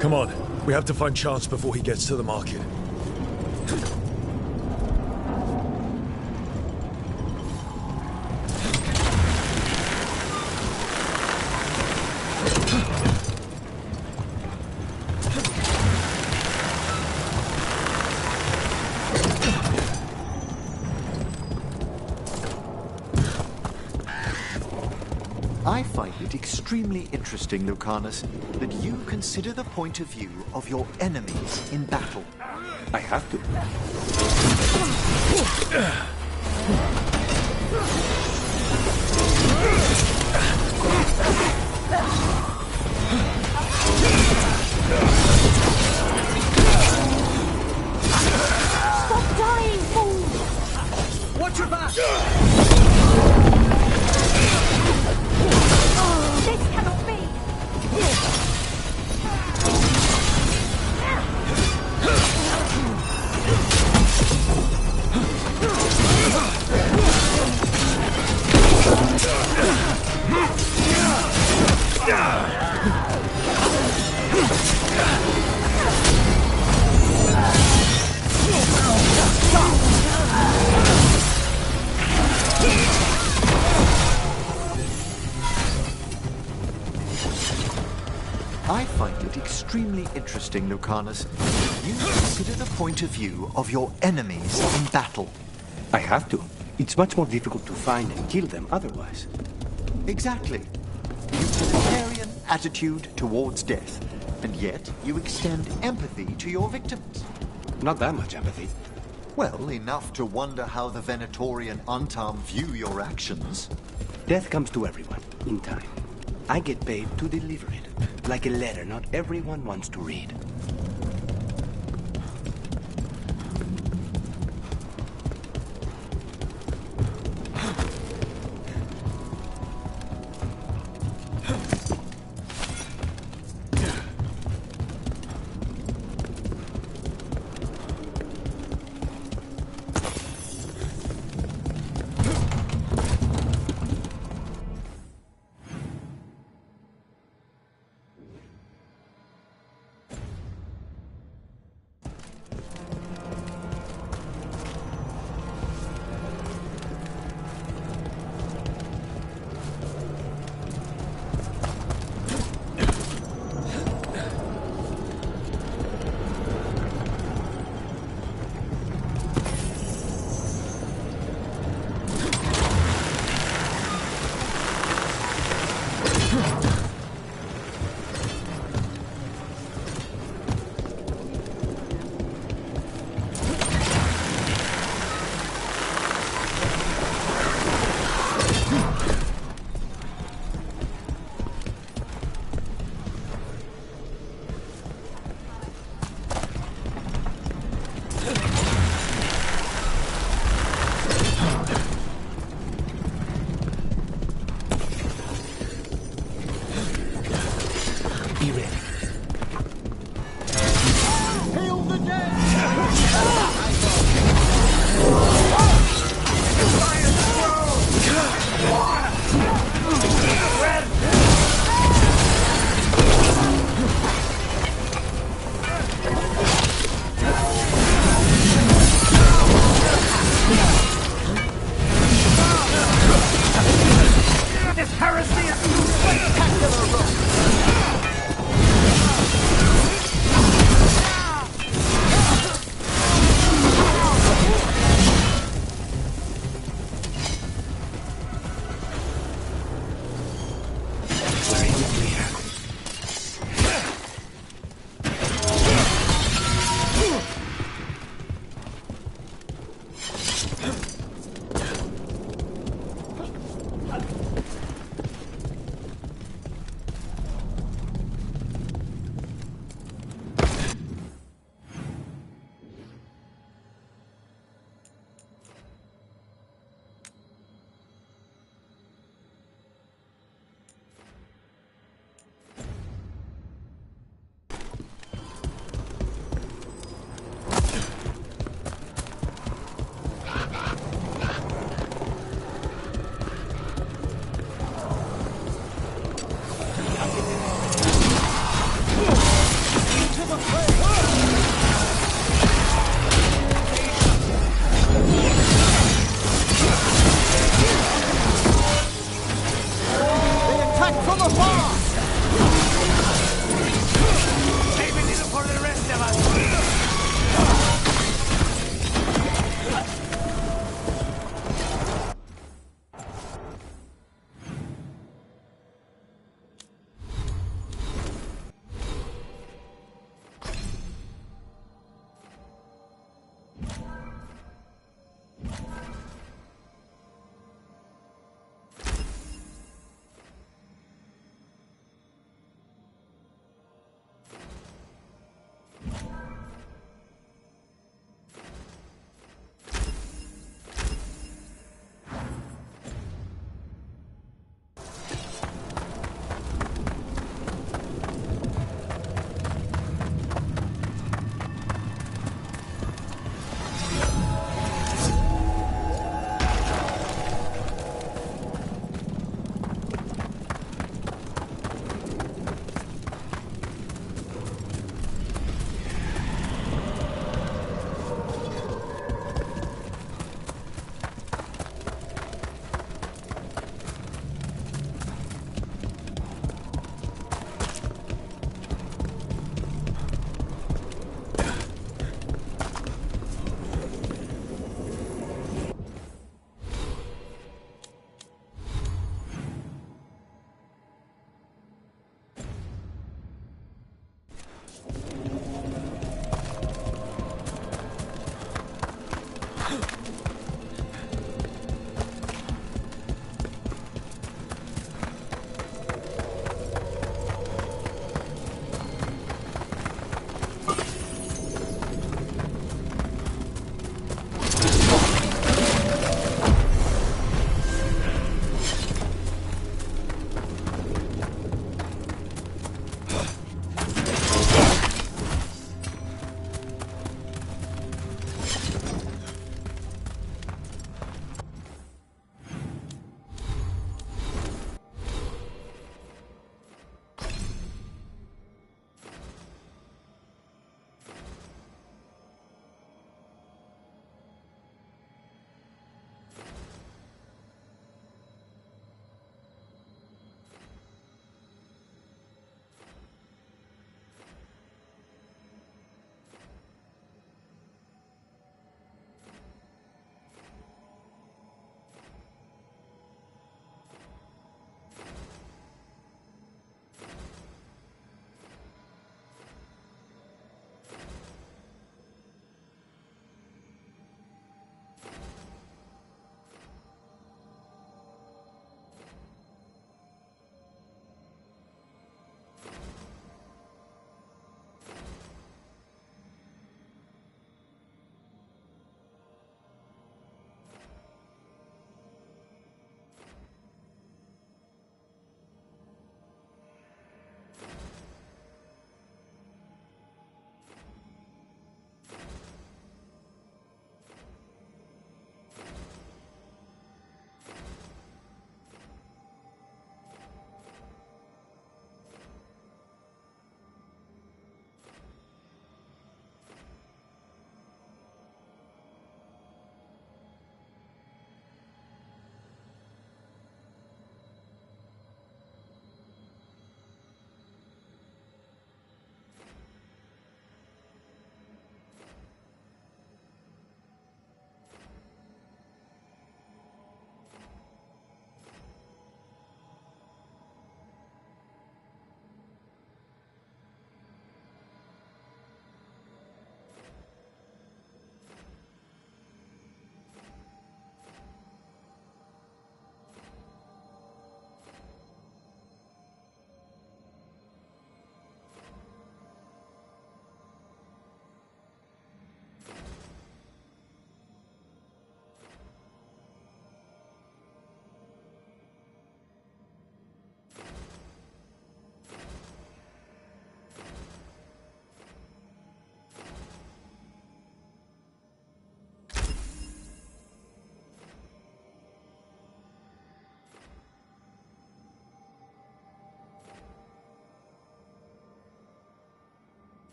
Come on, we have to find Chance before he gets to the market. I find it extremely interesting, Lucanus, that you consider the point of view of your enemies in battle. I have to. Stop dying, fool! Watch your back! This cannot be! I find it extremely interesting, Lucanus, that you consider the point of view of your enemies in battle. I have to. It's much more difficult to find and kill them otherwise. Exactly. Utilitarian attitude towards death, and yet you extend empathy to your victims. Not that much empathy. Well, enough to wonder how the Venatori and Antam view your actions. Death comes to everyone, in time. I get paid to deliver it. Like a letter not everyone wants to read.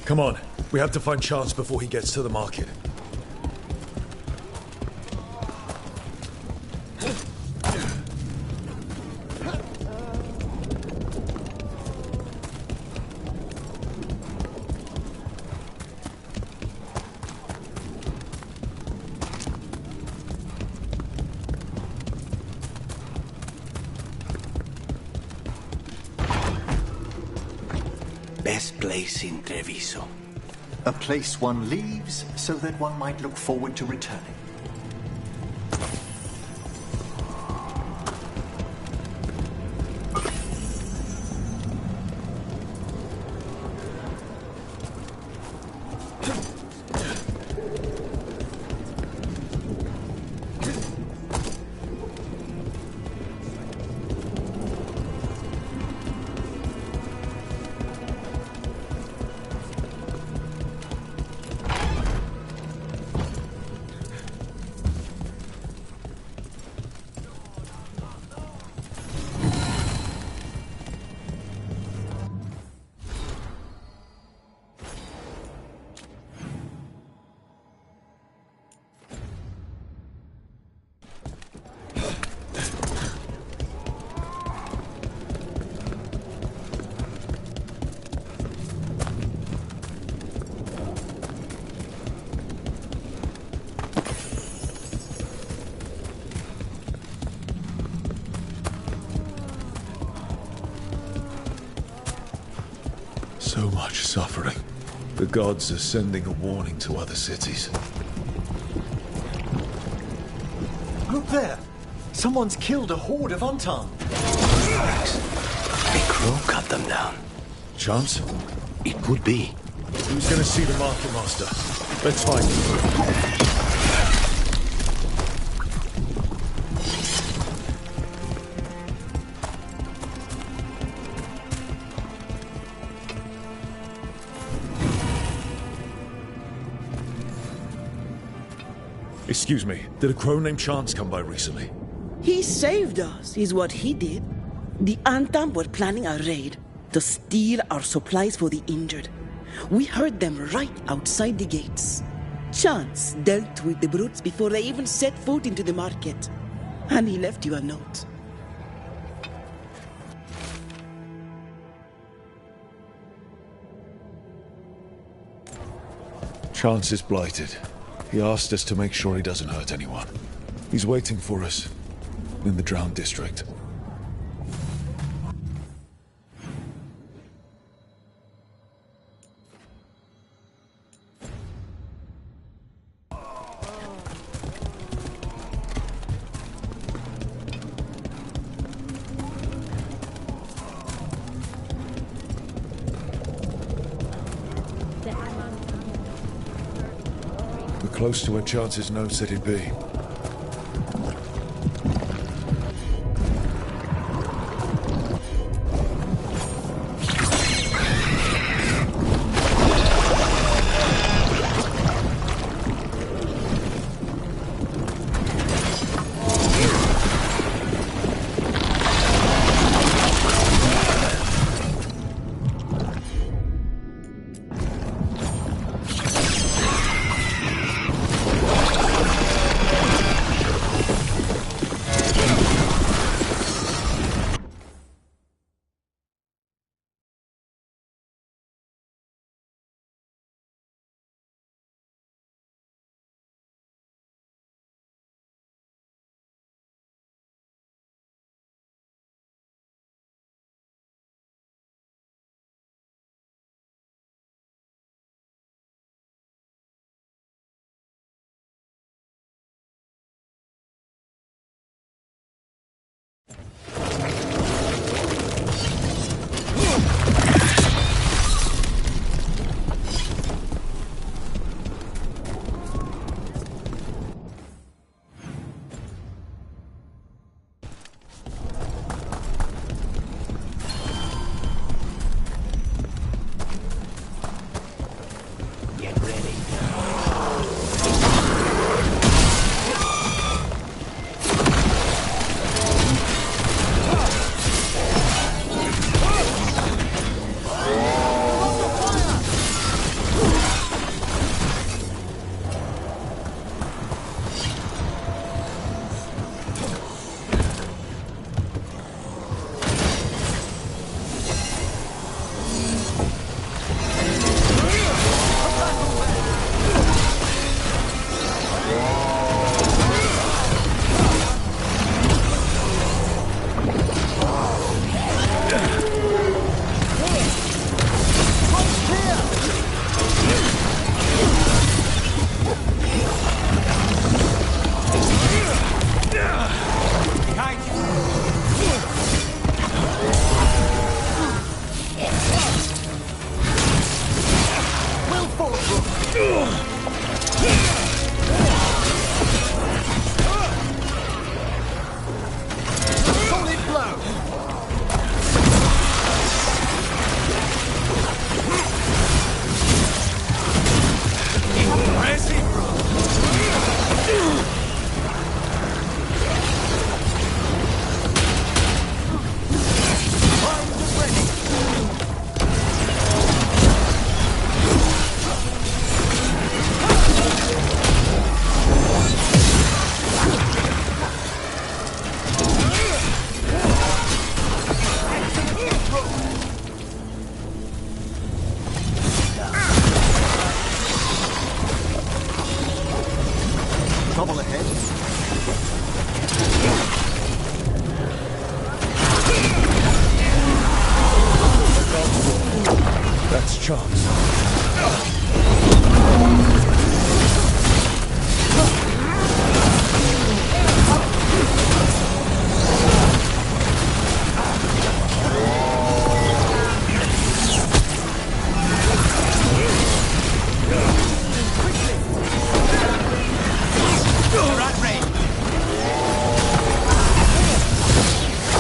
Come on, we have to find Chance before he gets to the market. Best place in Treviso. A place one leaves so that one might look forward to returning. So much suffering. The gods are sending a warning to other cities. Look there! Someone's killed a horde of Untarn. A crow cut them down. Chance? It could be. Who's gonna see the market master? Let's find him. Excuse me, did a crow named Chance come by recently? He saved us, is what he did. The Antam were planning a raid to steal our supplies for the injured. We heard them right outside the gates. Chance dealt with the brutes before they even set foot into the market. And he left you a note. Chance is blighted. He asked us to make sure he doesn't hurt anyone. He's waiting for us in the Drowned District. Close to where Chance's note said he'd be. ahead. That's chance.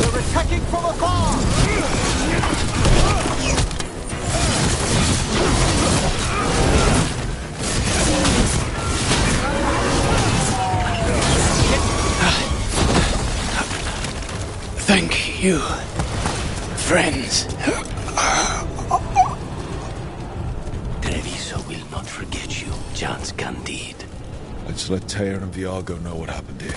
They're attacking from afar! Thank you, friends. Treviso will not forget you, John's Candide. Let's let Teir and Viago know what happened here.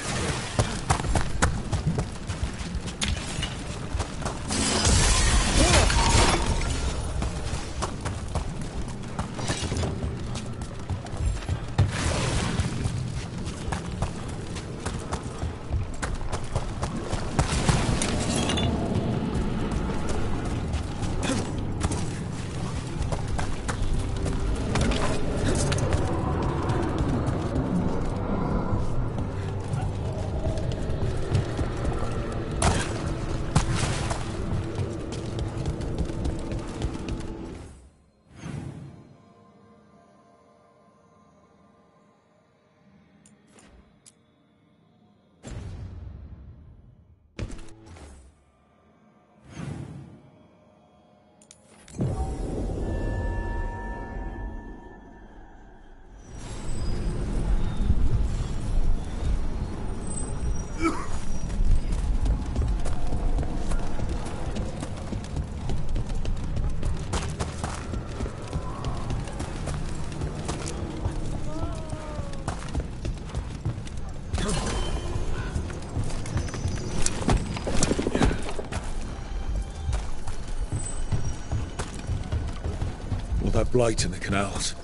That blight in the canals.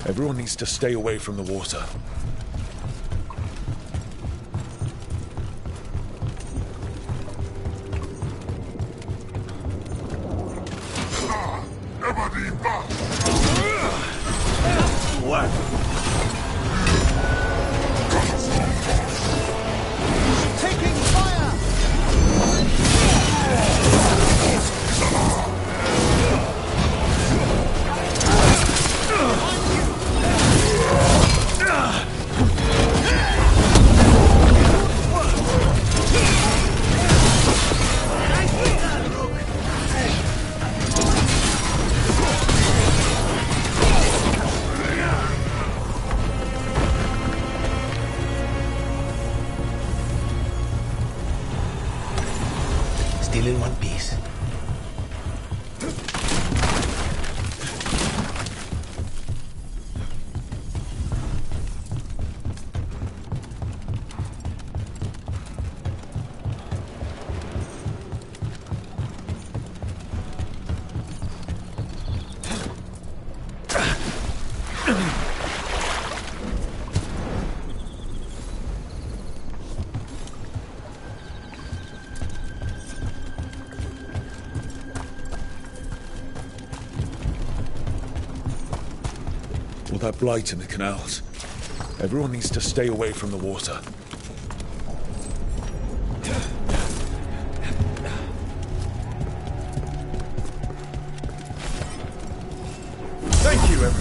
Everyone needs to stay away from the water. What? Taking fire! Still in one piece. All that blight in the canals. Everyone needs to stay away from the water. Thank you, Eric.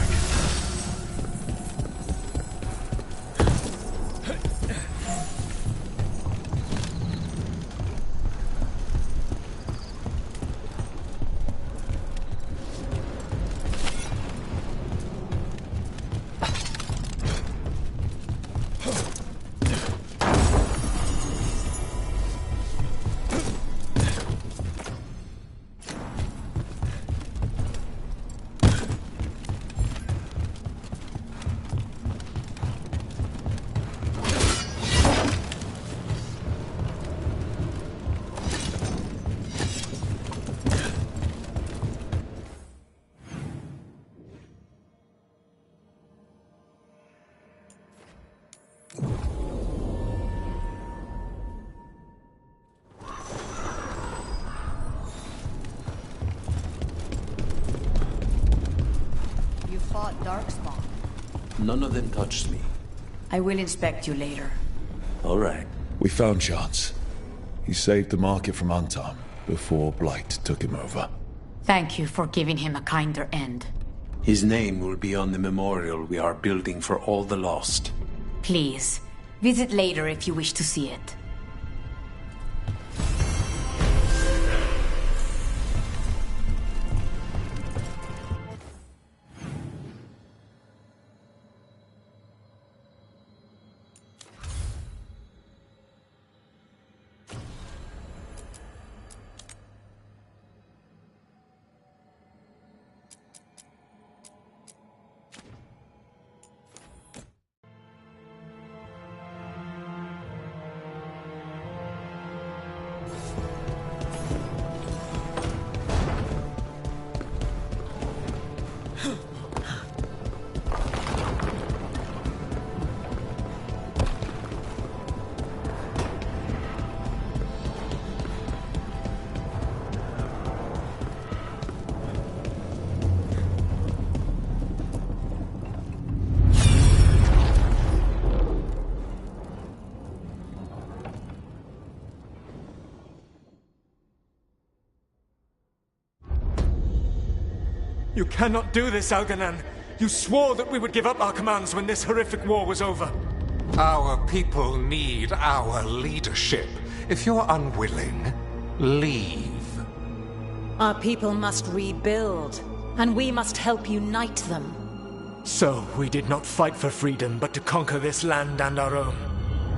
fought Darkspawn. None of them touched me. I will inspect you later. All right. We found Chance. He saved the market from Untom before Blight took him over. Thank you for giving him a kinder end. His name will be on the memorial we are building for all the lost. Please, visit later if you wish to see it. You cannot do this, Algernon. You swore that we would give up our commands when this horrific war was over. Our people need our leadership. If you're unwilling, leave. Our people must rebuild, and we must help unite them. So, we did not fight for freedom, but to conquer this land and our own.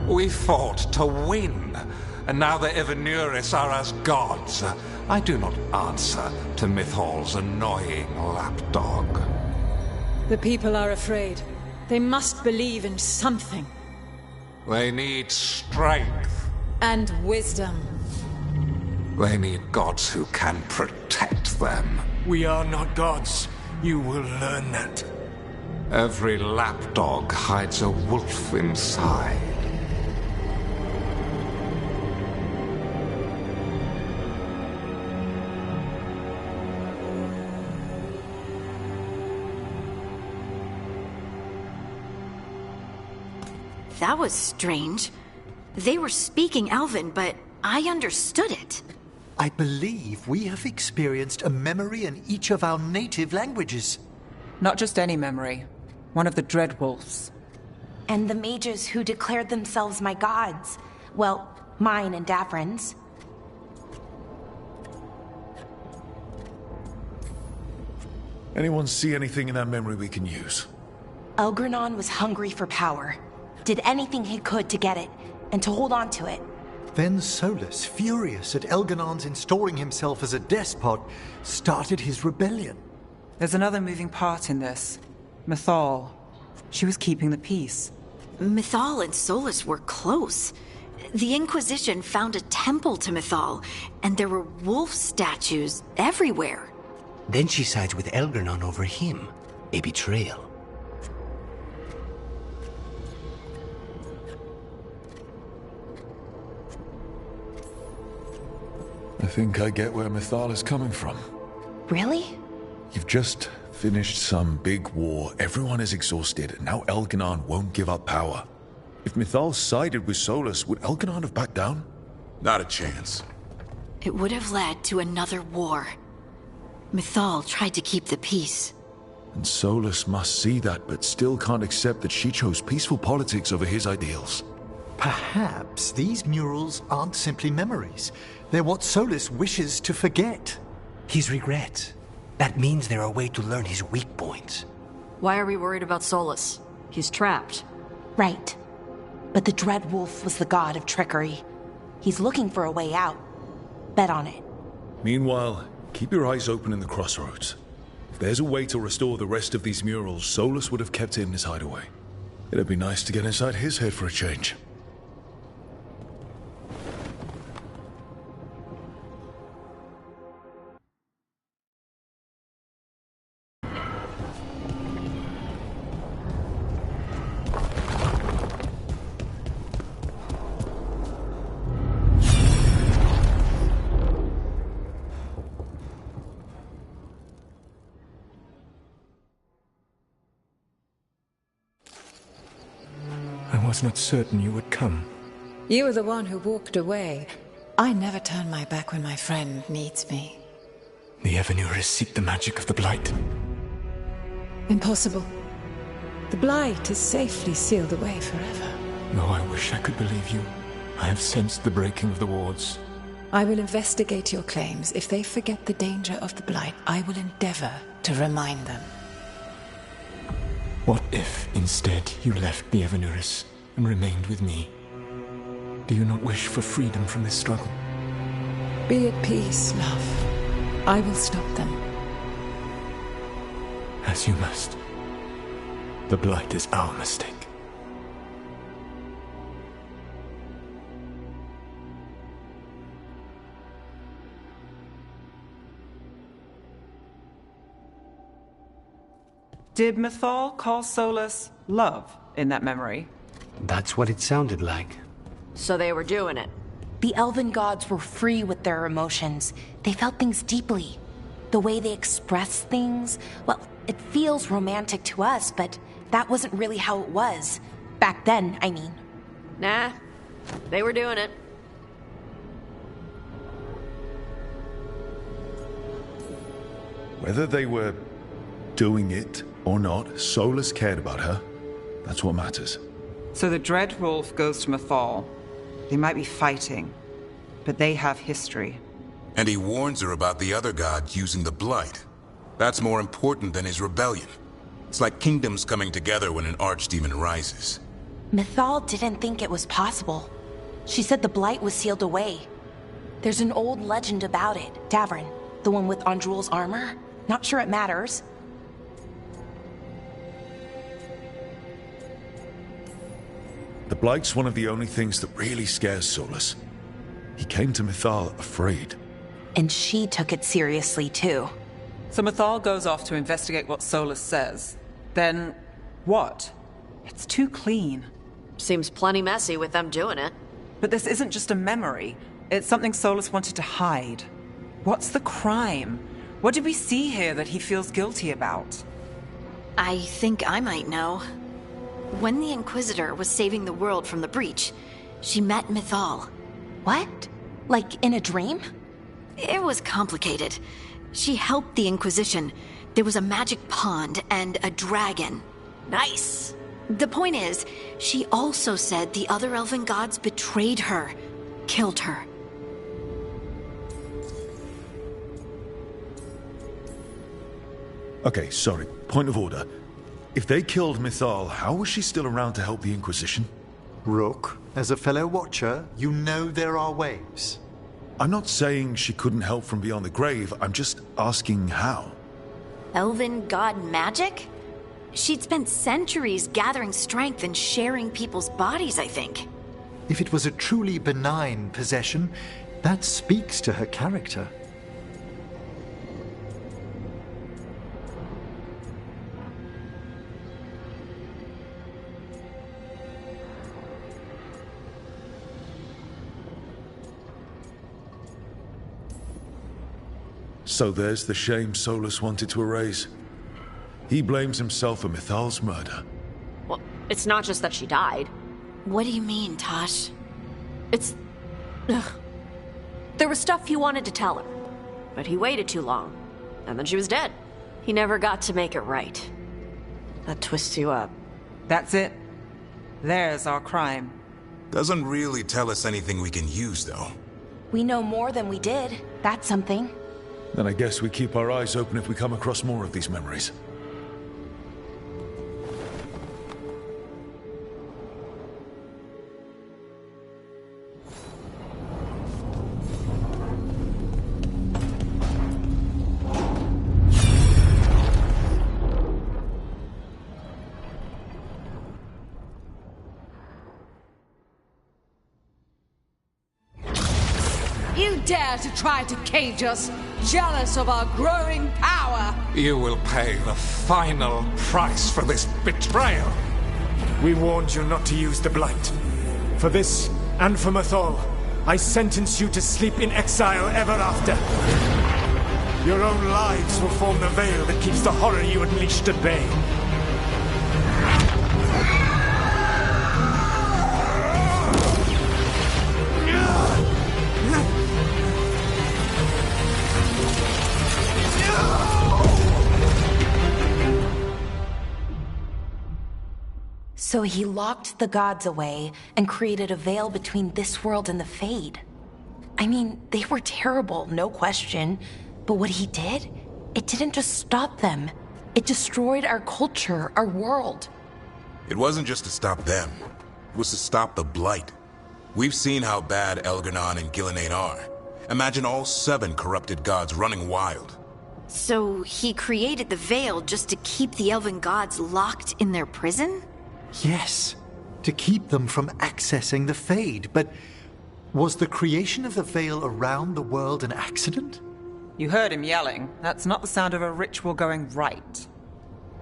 We fought to win, and now the Evanuris are as gods. I do not answer to Mythal's annoying lapdog. The people are afraid. They must believe in something. They need strength. And wisdom. They need gods who can protect them. We are not gods. You will learn that. Every lapdog hides a wolf inside. That was strange. They were speaking Elven, but I understood it. I believe we have experienced a memory in each of our native languages. Not just any memory. One of the Dreadwolves. And the mages who declared themselves my gods. Well, mine and Davrin's. Anyone see anything in that memory we can use? Elgernon was hungry for power. Did anything he could to get it, and to hold on to it. Then Solus, furious at Elgernon's installing himself as a despot, started his rebellion. There's another moving part in this. Mythal. She was keeping the peace. Mythal and Solus were close. The Inquisition found a temple to Mythal, and there were wolf statues everywhere. Then she sides with Elgernon over him. A betrayal. I think I get where Mythal is coming from. Really? You've just finished some big war, everyone is exhausted, and now Elgernon won't give up power. If Mythal sided with Solus, would Elgernon have backed down? Not a chance. It would have led to another war. Mythal tried to keep the peace. And Solus must see that, but still can't accept that she chose peaceful politics over his ideals. Perhaps these murals aren't simply memories. They're what Solus wishes to forget. His regrets. That means they're a way to learn his weak points. Why are we worried about Solus? He's trapped. Right. But the Dreadwolf was the god of trickery. He's looking for a way out. Bet on it. Meanwhile, keep your eyes open in the crossroads. If there's a way to restore the rest of these murals, Solus would have kept it in his hideaway. It'd be nice to get inside his head for a change. was not certain you would come. You were the one who walked away. I never turn my back when my friend needs me. The Evanurus seek the magic of the Blight. Impossible. The Blight is safely sealed away forever. Though I wish I could believe you. I have sensed the breaking of the wards. I will investigate your claims. If they forget the danger of the Blight, I will endeavor to remind them. What if, instead, you left the Evanurus and remained with me? Do you not wish for freedom from this struggle? Be at peace, love. I will stop them. As you must. The Blight is our mistake. Did Mythal call Solus love in that memory? That's what it sounded like. So they were doing it. The elven gods were free with their emotions. They felt things deeply. The way they expressed things, well, it feels romantic to us, but that wasn't really how it was. Back then, I mean. Nah, they were doing it. Whether they were doing it or not, Solus cared about her. That's what matters. So the Dread Wolf goes to Mythal. They might be fighting, but they have history. And he warns her about the other god using the Blight. That's more important than his rebellion. It's like kingdoms coming together when an archdemon rises. Mythal didn't think it was possible. She said the Blight was sealed away. There's an old legend about it. Davrin, the one with Andrul's armor. Not sure it matters. The Blight's one of the only things that really scares Solus. He came to Mythal afraid. And she took it seriously, too. So Mythal goes off to investigate what Solus says. Then, what? It's too clean. Seems plenty messy with them doing it. But this isn't just a memory. It's something Solus wanted to hide. What's the crime? What did we see here that he feels guilty about? I think I might know. When the Inquisitor was saving the world from the breach, she met Mythal. What? Like in a dream? It was complicated. She helped the Inquisition. There was a magic pond and a dragon. Nice. The point is, she also said the other elven gods betrayed her, killed her. Okay, sorry. Point of order. If they killed Mythal, how was she still around to help the Inquisition? Rook, as a fellow watcher, you know there are ways. I'm not saying she couldn't help from beyond the grave, I'm just asking how. Elven god magic? She'd spent centuries gathering strength and sharing people's bodies, I think. If it was a truly benign possession, that speaks to her character. So there's the shame Solus wanted to erase. He blames himself for Mythal's murder. Well, it's not just that she died. What do you mean, Tosh? It's... Ugh. There was stuff he wanted to tell her, but he waited too long, and then she was dead. He never got to make it right. That twists you up. That's it. There's our crime. Doesn't really tell us anything we can use, though. We know more than we did. That's something. Then I guess we keep our eyes open if we come across more of these memories. You dare to try to cage us, jealous of our growing power! You will pay the final price for this betrayal. We warned you not to use the Blight. For this, and for Mythal, I sentence you to sleep in exile ever after. Your own lives will form the veil that keeps the horror you unleashed at bay. So he locked the gods away and created a veil between this world and the Fade. I mean, they were terrible, no question. But what he did, it didn't just stop them. It destroyed our culture, our world. It wasn't just to stop them. It was to stop the Blight. We've seen how bad Elganon and Gillenane are. Imagine all 7 corrupted gods running wild. So he created the Veil just to keep the elven gods locked in their prison? Yes, to keep them from accessing the Fade. But was the creation of the Veil around the world an accident? You heard him yelling. That's not the sound of a ritual going right.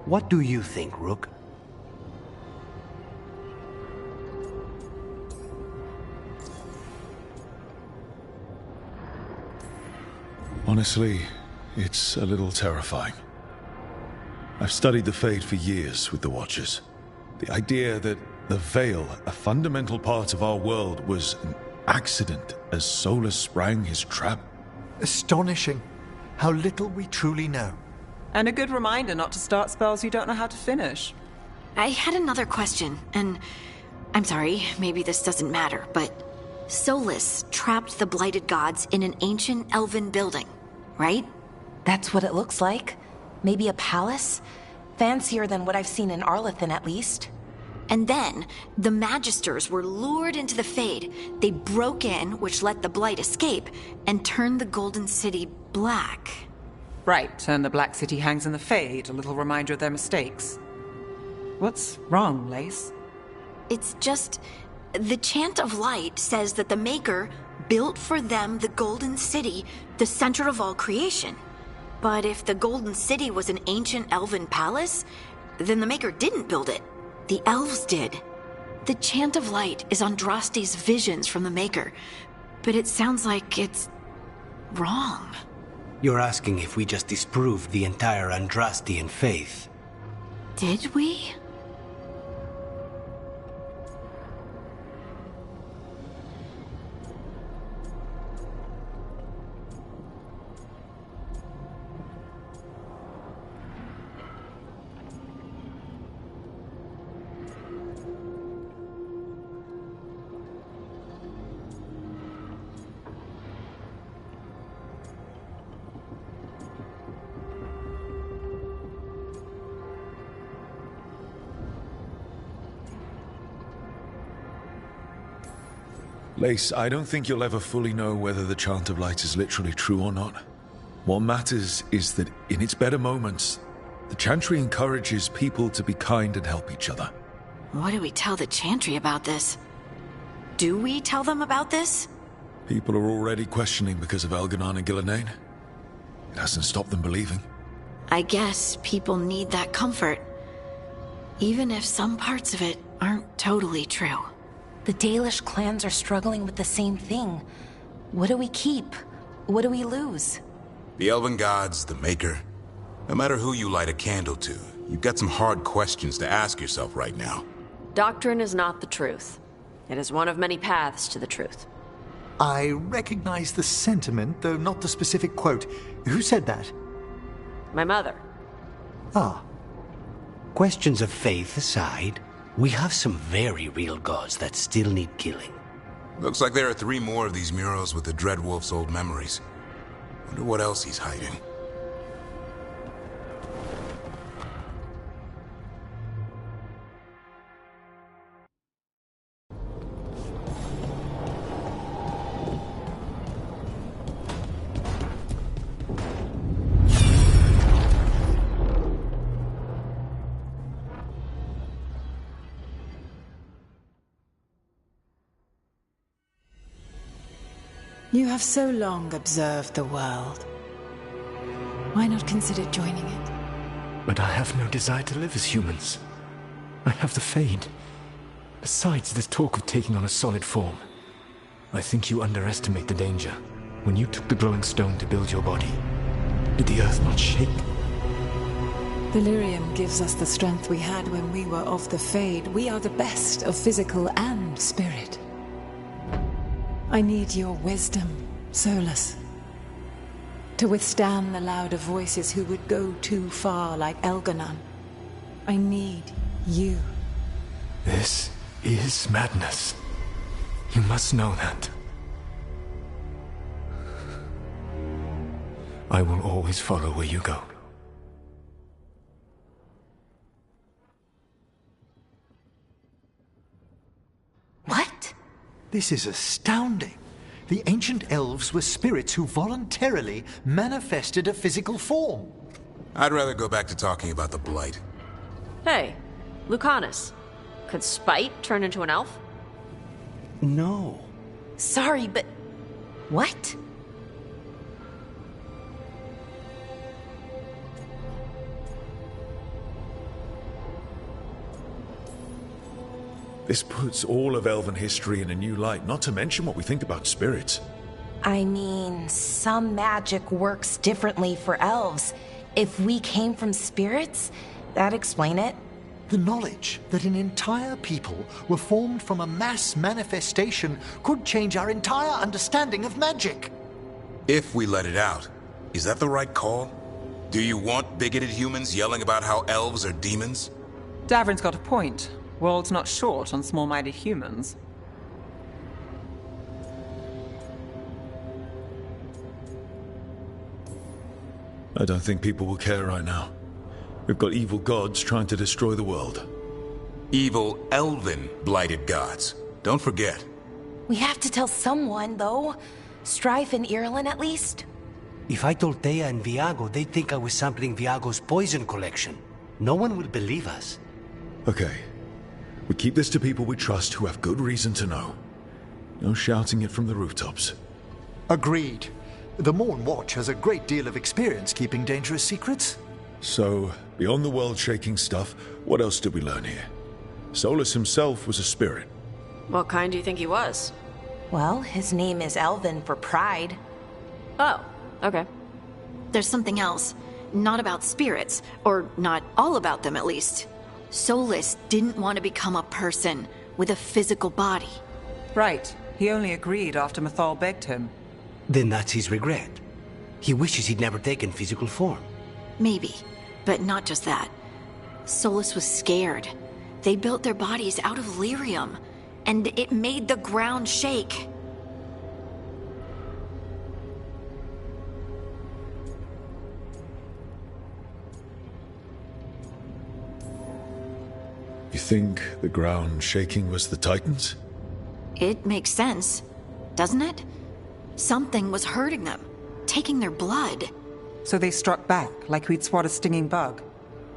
What do you think, Rook? Honestly, it's a little terrifying. I've studied the Fade for years with the Watchers. The idea that the Veil, a fundamental part of our world, was an accident as Solus sprang his trap. Astonishing. How little we truly know. And a good reminder not to start spells you don't know how to finish. I had another question, and I'm sorry, maybe this doesn't matter, but Solus trapped the blighted gods in an ancient elven building, right? That's what it looks like. Maybe a palace? Fancier than what I've seen in Arlethan, at least. And then, the Magisters were lured into the Fade. They broke in, which let the Blight escape, and turned the Golden City black. Right, and the Black City hangs in the Fade, a little reminder of their mistakes. What's wrong, Lace? It's just... the Chant of Light says that the Maker built for them the Golden City, the center of all creation. But if the Golden City was an ancient elven palace, then the Maker didn't build it. The elves did. The Chant of Light is Andraste's visions from the Maker, but it sounds like it's wrong. You're asking if we just disproved the entire Andrastian faith. Did we? Lace, I don't think you'll ever fully know whether the Chant of Light is literally true or not. What matters is that in its better moments, the Chantry encourages people to be kind and help each other. What do we tell the Chantry about this? Do we tell them about this? People are already questioning because of Elganon and Gillenane. It hasn't stopped them believing. I guess people need that comfort, even if some parts of it aren't totally true. The Dalish clans are struggling with the same thing. What do we keep? What do we lose? The Elven Gods, the Maker. No matter who you light a candle to, you've got some hard questions to ask yourself right now. Doctrine is not the truth. It is one of many paths to the truth. I recognize the sentiment, though not the specific quote. Who said that? My mother. Ah. Questions of faith aside, we have some very real gods that still need killing. Looks like there are 3 more of these murals with the Dreadwolf's old memories. Wonder what else he's hiding. You have so long observed the world. Why not consider joining it? But I have no desire to live as humans. I have the Fade. Besides, this talk of taking on a solid form. I think you underestimate the danger. When you took the glowing stone to build your body, did the earth not shake? Delirium gives us the strength we had when we were of the Fade. We are the best of physical and spirit. I need your wisdom, Solus. To withstand the louder voices who would go too far like Elganon. I need you. This is madness. You must know that. I will always follow where you go. What? This is astounding. The ancient elves were spirits who voluntarily manifested a physical form. I'd rather go back to talking about the Blight. Hey, Lucanus. Could Spite turn into an elf? No. Sorry, but... what? This puts all of elven history in a new light, not to mention what we think about spirits. I mean, some magic works differently for elves. If we came from spirits, that'd explain it. The knowledge that an entire people were formed from a mass manifestation could change our entire understanding of magic. If we let it out, is that the right call? Do you want bigoted humans yelling about how elves are demons? Davrin's got a point. World's not short on small-minded humans. I don't think people will care right now. We've got evil gods trying to destroy the world. Evil, elven, blighted gods. Don't forget. We have to tell someone, though. Strife and Irulan, at least. If I told Thea and Viago, they'd think I was sampling Viago's poison collection. No one will believe us. Okay. We keep this to people we trust who have good reason to know. No shouting it from the rooftops. Agreed. The Morn Watch has a great deal of experience keeping dangerous secrets. So, beyond the world-shaking stuff, what else did we learn here? Solus himself was a spirit. What kind do you think he was? Well, his name is Elven for pride. Oh, okay. There's something else. Not about spirits, or not all about them at least. Solus didn't want to become a person with a physical body. Right. He only agreed after Mythal begged him. Then that's his regret. He wishes he'd never taken physical form. Maybe, but not just that. Solus was scared. They built their bodies out of lyrium, and it made the ground shake. You think the ground shaking was the Titans? It makes sense, doesn't it? Something was hurting them, taking their blood. So they struck back, like we'd swat a stinging bug.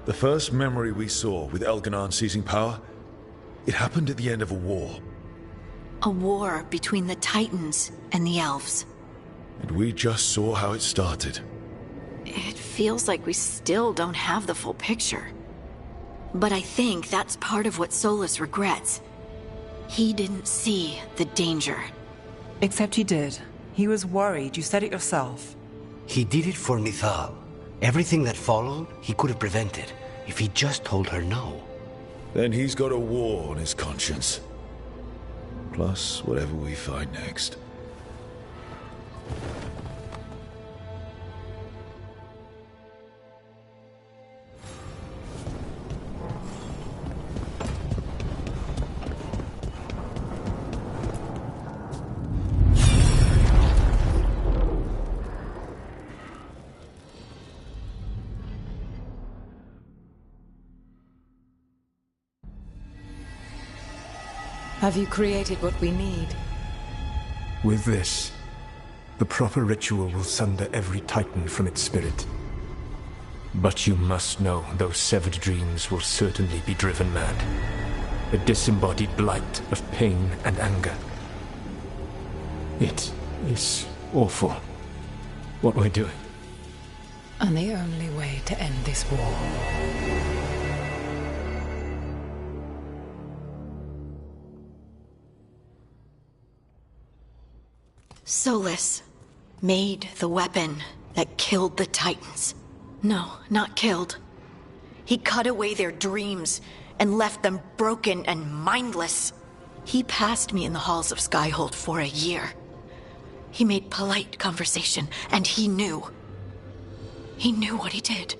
The first memory we saw with Elganon seizing power, it happened at the end of a war. A war between the Titans and the elves. And we just saw how it started. It feels like we still don't have the full picture. But I think that's part of what Solus regrets. He didn't see the danger. Except he did. He was worried, you said it yourself. He did it for Mythal. Everything that followed, he could have prevented, if he just told her no. Then he's got a war on his conscience. Plus, whatever we find next. Have you created what we need? With this, the proper ritual will sunder every Titan from its spirit. But you must know those severed dreams will certainly be driven mad. A disembodied blight of pain and anger. It is awful what we're doing. And the only way to end this war. Solus made the weapon that killed the Titans. No, not killed. He cut away their dreams and left them broken and mindless. He passed me in the halls of Skyhold for a year. He made polite conversation, and he knew. He knew what he did.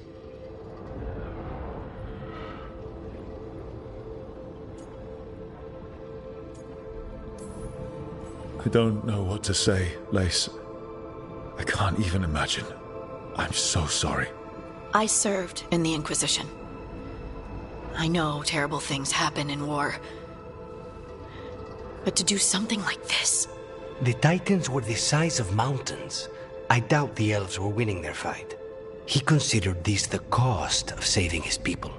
I don't know what to say, Lace. I can't even imagine. I'm so sorry. I served in the Inquisition. I know terrible things happen in war. But to do something like this... The Titans were the size of mountains. I doubt the elves were winning their fight. He considered this the cost of saving his people.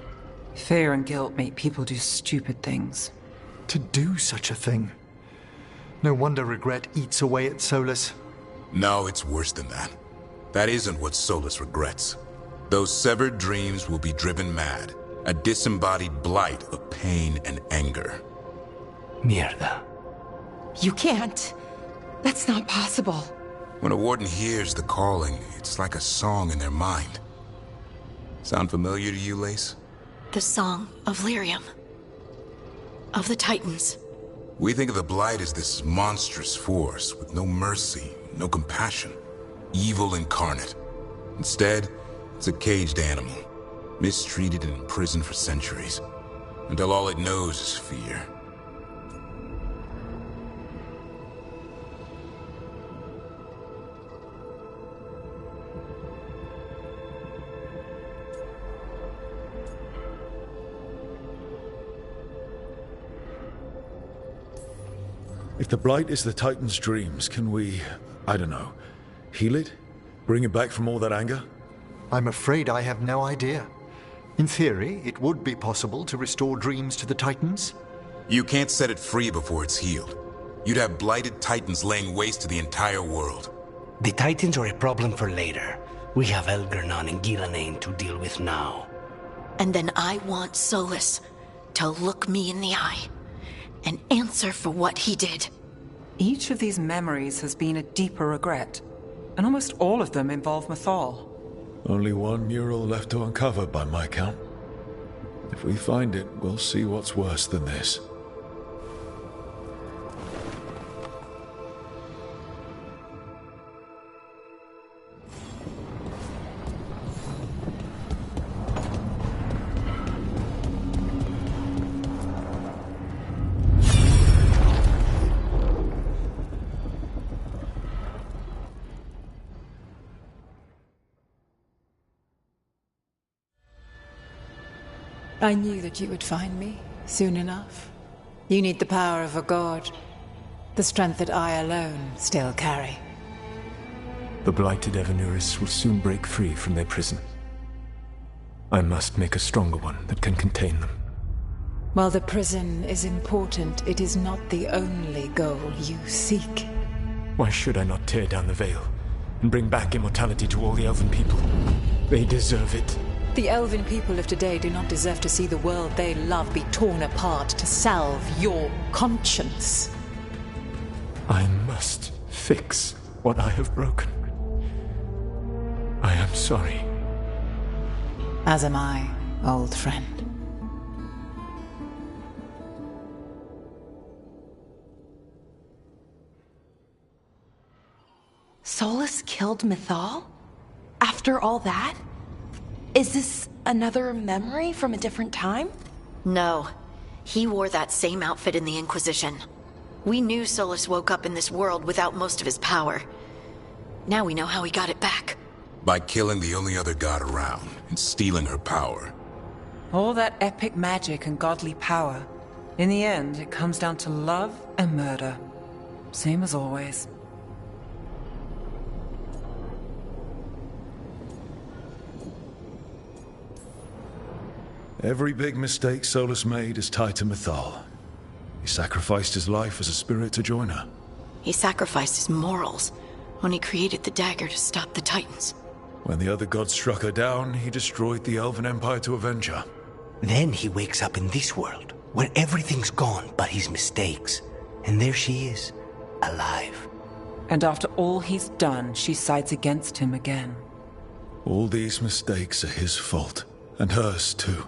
Fear and guilt make people do stupid things. To do such a thing. No wonder regret eats away at Solus. No, it's worse than that. That isn't what Solus regrets. Those severed dreams will be driven mad. A disembodied blight of pain and anger. Mierda. You can't. That's not possible. When a warden hears the calling, it's like a song in their mind. Sound familiar to you, Lace? The song of Lyrium. Of the Titans. We think of the Blight as this monstrous force with no mercy, no compassion. Evil incarnate. Instead, it's a caged animal. Mistreated and imprisoned for centuries. Until all it knows is fear. If the Blight is the Titan's dreams, can we, I don't know, heal it? Bring it back from all that anger? I'm afraid I have no idea. In theory, it would be possible to restore dreams to the Titans. You can't set it free before it's healed. You'd have blighted Titans laying waste to the entire world. The Titans are a problem for later. We have Elgernon and Gillanane to deal with now. And then I want Solus to look me in the eye and answer for what he did. Each of these memories has been a deeper regret, and almost all of them involve Mythal. Only one mural left to uncover by my count. If we find it, we'll see what's worse than this. I knew that you would find me soon enough. You need the power of a god, the strength that I alone still carry. The blighted Evanuris will soon break free from their prison. I must make a stronger one that can contain them. While the prison is important, it is not the only goal you seek. Why should I not tear down the veil and bring back immortality to all the elven people? They deserve it. The elven people of today do not deserve to see the world they love be torn apart to salve your conscience. I must fix what I have broken. I am sorry. As am I, old friend. Solus killed Mythal? After all that? Is this another memory from a different time? No. He wore that same outfit in the Inquisition. We knew Solus woke up in this world without most of his power. Now we know how he got it back. By killing the only other god around and stealing her power. All that epic magic and godly power. In the end, it comes down to love and murder. Same as always. Every big mistake Solus made is tied to Mythal. He sacrificed his life as a spirit to join her. He sacrificed his morals when he created the dagger to stop the Titans. When the other gods struck her down, he destroyed the Elven Empire to avenge her. Then he wakes up in this world, where everything's gone but his mistakes. And there she is, alive. And after all he's done, she sides against him again. All these mistakes are his fault, and hers too.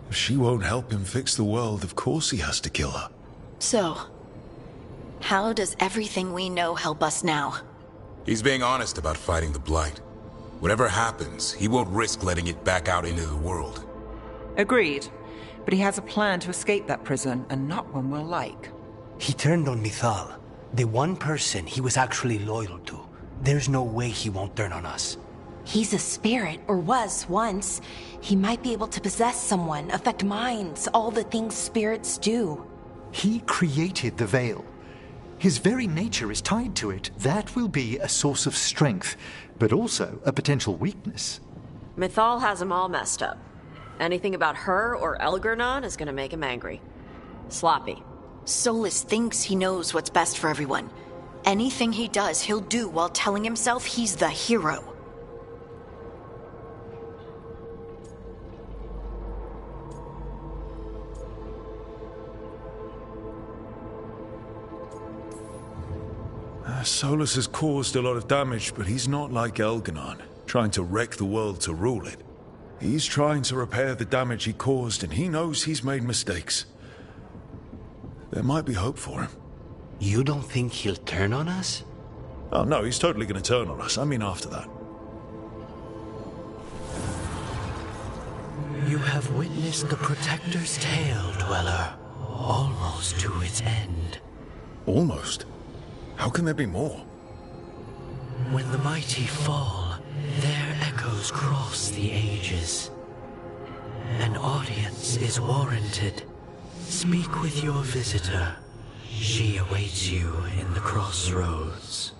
If she won't help him fix the world, of course he has to kill her. So, how does everything we know help us now? He's being honest about fighting the Blight. Whatever happens, he won't risk letting it back out into the world. Agreed. But he has a plan to escape that prison, and not one we'll like. He turned on Mythal, The one person he was actually loyal to. There's no way he won't turn on us. He's a spirit, or was once. He might be able to possess someone, affect minds, all the things spirits do. He created the Veil. His very nature is tied to it. That will be a source of strength, but also a potential weakness. Mythal has him all messed up. Anything about her or Elgar'nan is gonna make him angry. Sloppy. Solus thinks he knows what's best for everyone. Anything he does, he'll do while telling himself he's the hero. Solus has caused a lot of damage, but he's not like Elgar'nan, trying to wreck the world to rule it. He's trying to repair the damage he caused, and he knows he's made mistakes. There might be hope for him. You don't think he'll turn on us? Oh no, he's totally gonna turn on us. I mean after that. You have witnessed the Protector's tale, Dweller, almost to its end. Almost? How can there be more? When the mighty fall, their echoes cross the ages. An audience is warranted. Speak with your visitor. She awaits you in the crossroads.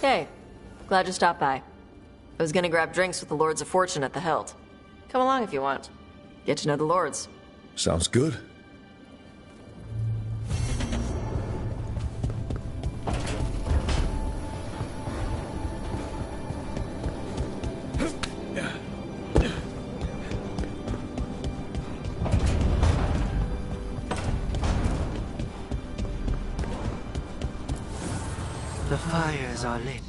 Hey, glad you stopped by. I was gonna grab drinks with the Lords of Fortune at the Hilt. Come along if you want. Get to know the Lords. Sounds good. The fires are lit.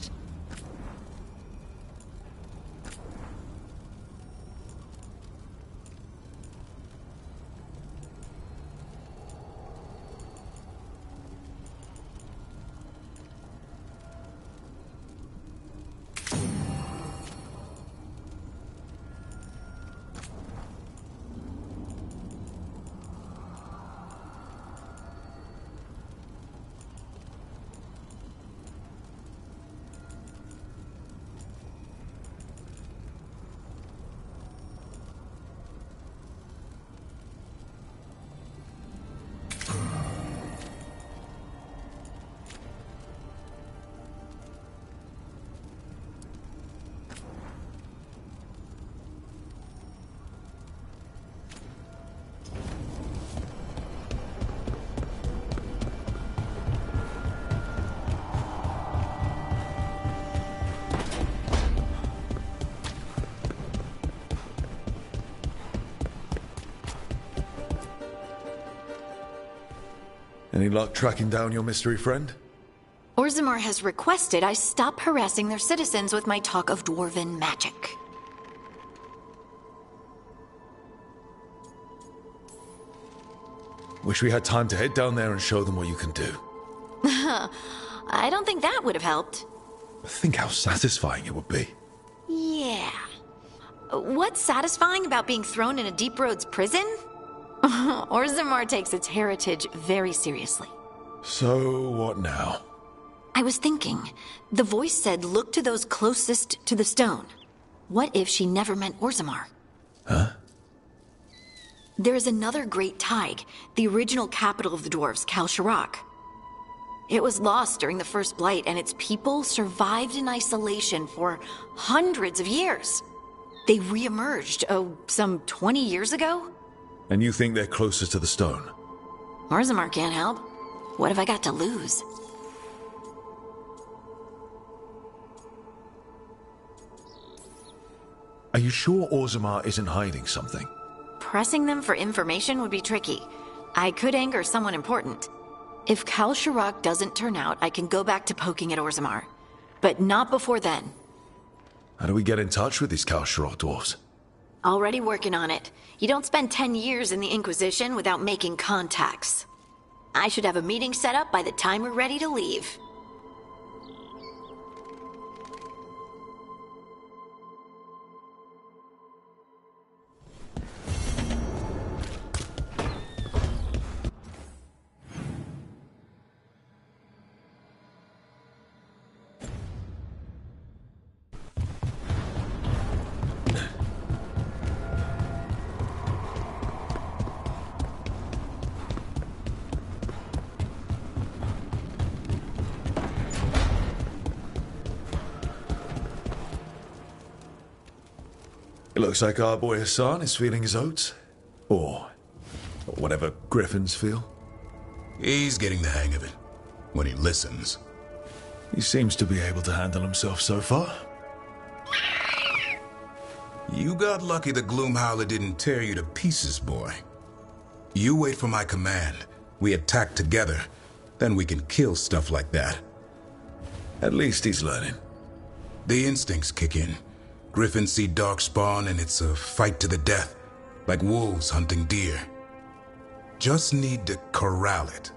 Any luck tracking down your mystery friend? Orzammar has requested I stop harassing their citizens with my talk of dwarven magic. Wish we had time to head down there and show them what you can do. I don't think that would have helped. Think how satisfying it would be. Yeah. What's satisfying about being thrown in a Deep Roads prison? Orzammar takes its heritage very seriously. So, what now? I was thinking, the voice said look to those closest to the stone. What if she never meant Orzammar? Huh? There is another great Tig, the original capital of the dwarves, Kal Shirak. It was lost during the First Blight, and its people survived in isolation for hundreds of years. They re-emerged, some 20 years ago? And you think they're closer to the stone? Orzammar can't help. What have I got to lose? Are you sure Orzammar isn't hiding something? Pressing them for information would be tricky. I could anger someone important. If Kal Shirak doesn't turn out, I can go back to poking at Orzammar. But not before then. How do we get in touch with these Kal Shirak dwarves? Already working on it. You don't spend 10 years in the Inquisition without making contacts. I should have a meeting set up by the time we're ready to leave. It looks like our boy Hassan is feeling his oats. Or whatever griffins feel. He's getting the hang of it. When he listens. He seems to be able to handle himself so far. You got lucky the Gloomhowler didn't tear you to pieces, boy. You wait for my command. We attack together. Then we can kill stuff like that. At least he's learning. The instincts kick in. Griffins see darkspawn and it's a fight to the death. Like wolves hunting deer. Just need to corral it.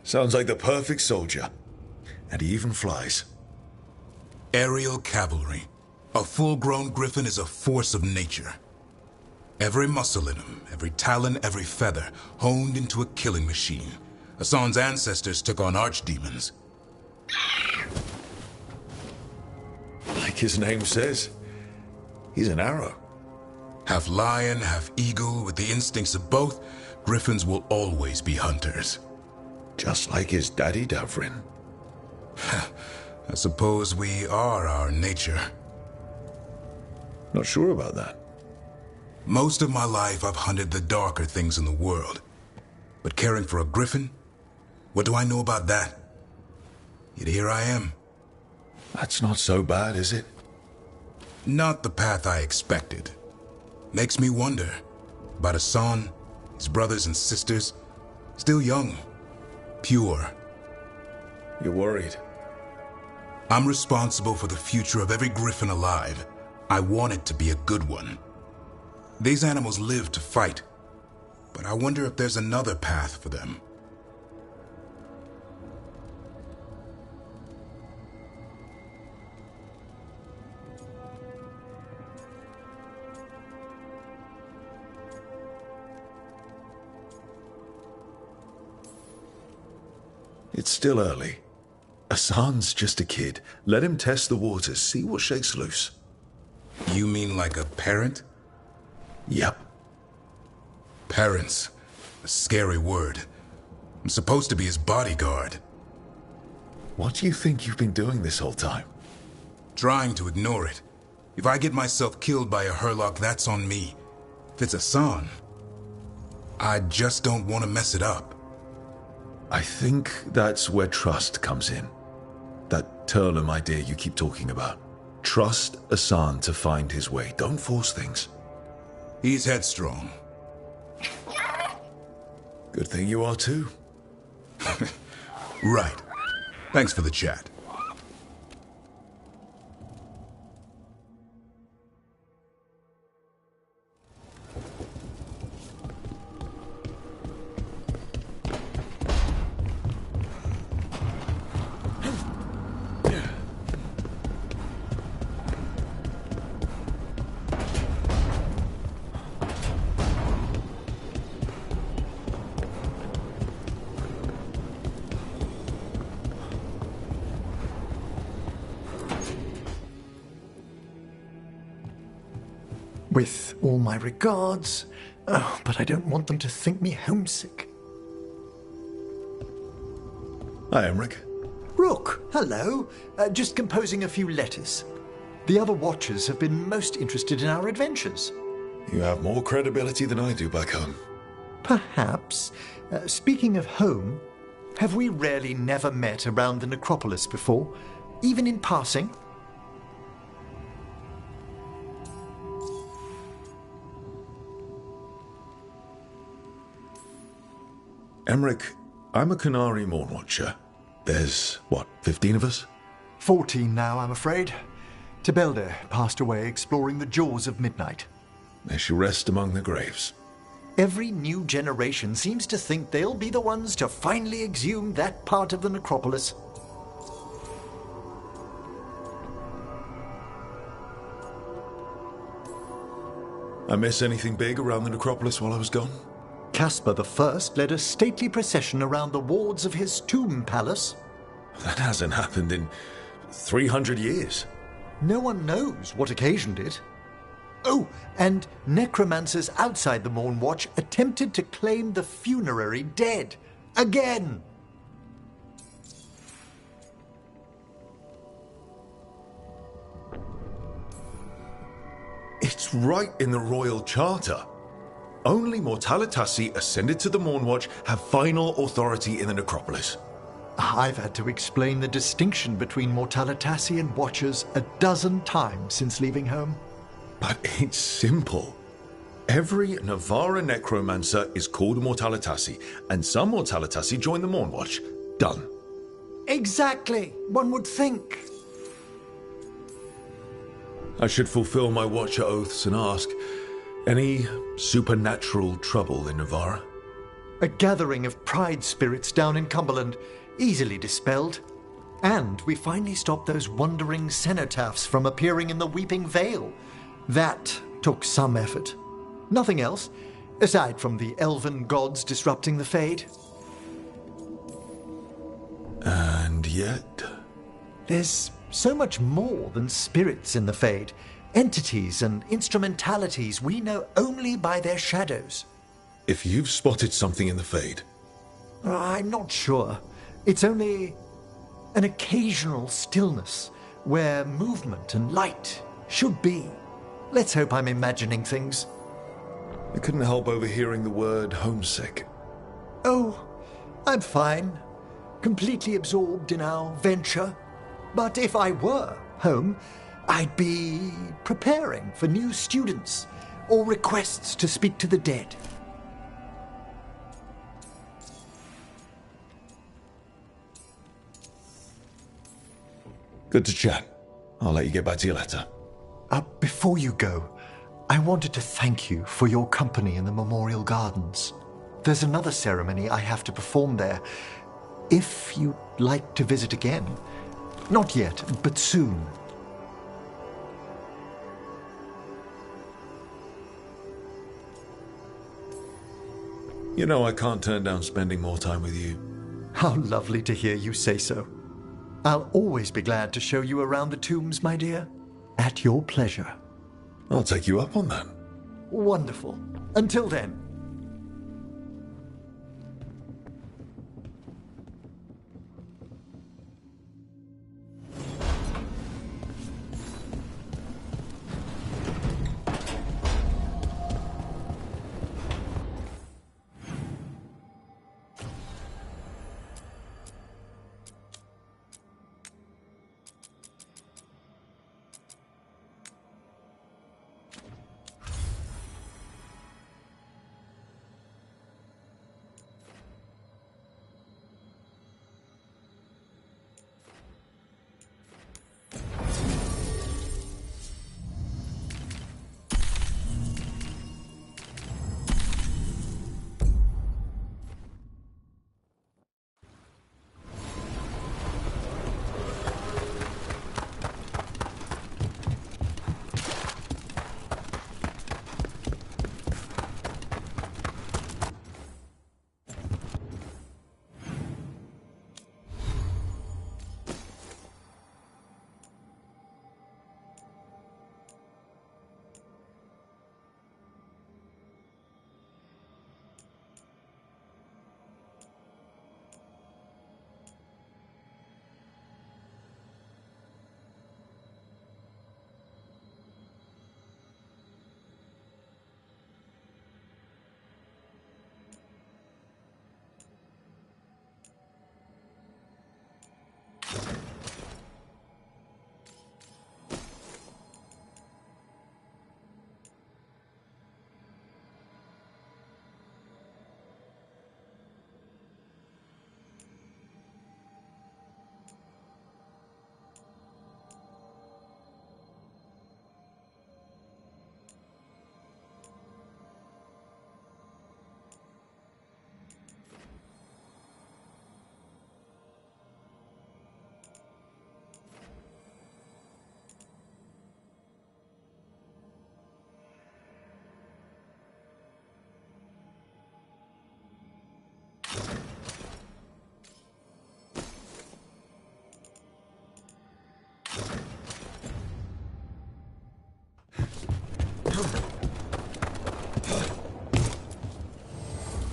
Sounds like the perfect soldier. And he even flies. Aerial cavalry. A full-grown griffin is a force of nature. Every muscle in him, every talon, every feather, honed into a killing machine. Hassan's ancestors took on archdemons. Like his name says, he's an arrow. Half lion, half eagle, with the instincts of both, griffins will always be hunters. Just like his daddy, Davrin. I suppose we are our nature. Not sure about that. Most of my life I've hunted the darker things in the world. But caring for a griffin? What do I know about that? Yet here I am. That's not so bad, is it? Not the path I expected. Makes me wonder about Hassan, his brothers and sisters. Still young. Pure. You're worried? I'm responsible for the future of every griffin alive. I want it to be a good one. These animals live to fight. But I wonder if there's another path for them. It's still early. Hassan's just a kid. Let him test the waters, see what shakes loose. You mean like a parent? Yep. Parents. A scary word. I'm supposed to be his bodyguard. What do you think you've been doing this whole time? Trying to ignore it. If I get myself killed by a Hurlock, that's on me. If it's Hassan, I just don't want to mess it up. I think that's where trust comes in. That Turlum idea you keep talking about. Trust Hassan to find his way. Don't force things. He's headstrong. Good thing you are too. Right. Thanks for the chat. With all my regards. Oh, but I don't want them to think me homesick. Hi, Emmerich. Rook, hello. Just composing a few letters. The other Watchers have been most interested in our adventures. You have more credibility than I do back home. Perhaps. Speaking of home, have we really never met around the necropolis before, even in passing? Emmerich, I'm a Canary Morn Watcher. There's, 15 of us? 14 now, I'm afraid. Tebelde passed away exploring the jaws of midnight. May she rest among the graves. Every new generation seems to think they'll be the ones to finally exhume that part of the necropolis. I miss anything big around the necropolis while I was gone? Caspar I led a stately procession around the wards of his tomb palace. That hasn't happened in 300 years. No one knows what occasioned it. Oh, and necromancers outside the Morn Watch attempted to claim the funerary dead. Again! It's right in the Royal Charter. Only Mortalitasi ascended to the Morn Watch have final authority in the necropolis. I've had to explain the distinction between Mortalitasi and Watchers a dozen times since leaving home. But it's simple. Every Navara necromancer is called a Mortalitasi, and some Mortalitasi join the Morn Watch. Done. Exactly. One would think. I should fulfill my Watcher oaths and ask, any supernatural trouble in Navara? A gathering of pride spirits down in Cumberland, easily dispelled. And we finally stopped those wandering cenotaphs from appearing in the Weeping Vale. That took some effort. Nothing else, aside from the elven gods disrupting the Fade. And yet... There's so much more than spirits in the Fade. Entities and instrumentalities we know only by their shadows. If you've spotted something in the Fade... I'm not sure. It's only an occasional stillness where movement and light should be. Let's hope I'm imagining things. I couldn't help overhearing the word homesick. Oh, I'm fine. Completely absorbed in our venture. But if I were home, I'd be preparing for new students or requests to speak to the dead. Good to chat. I'll let you get back to your letter. Before you go, I wanted to thank you for your company in the Memorial Gardens. There's another ceremony I have to perform there. If you'd like to visit again. Not yet, but soon. You know I can't turn down spending more time with you. How lovely to hear you say so. I'll always be glad to show you around the tombs, my dear. At your pleasure. I'll take you up on that. Wonderful. Until then.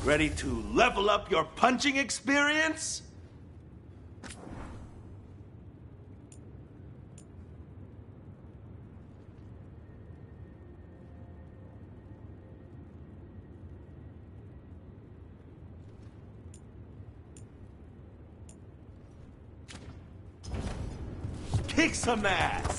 Ready to level up your punching experience? Kick some ass!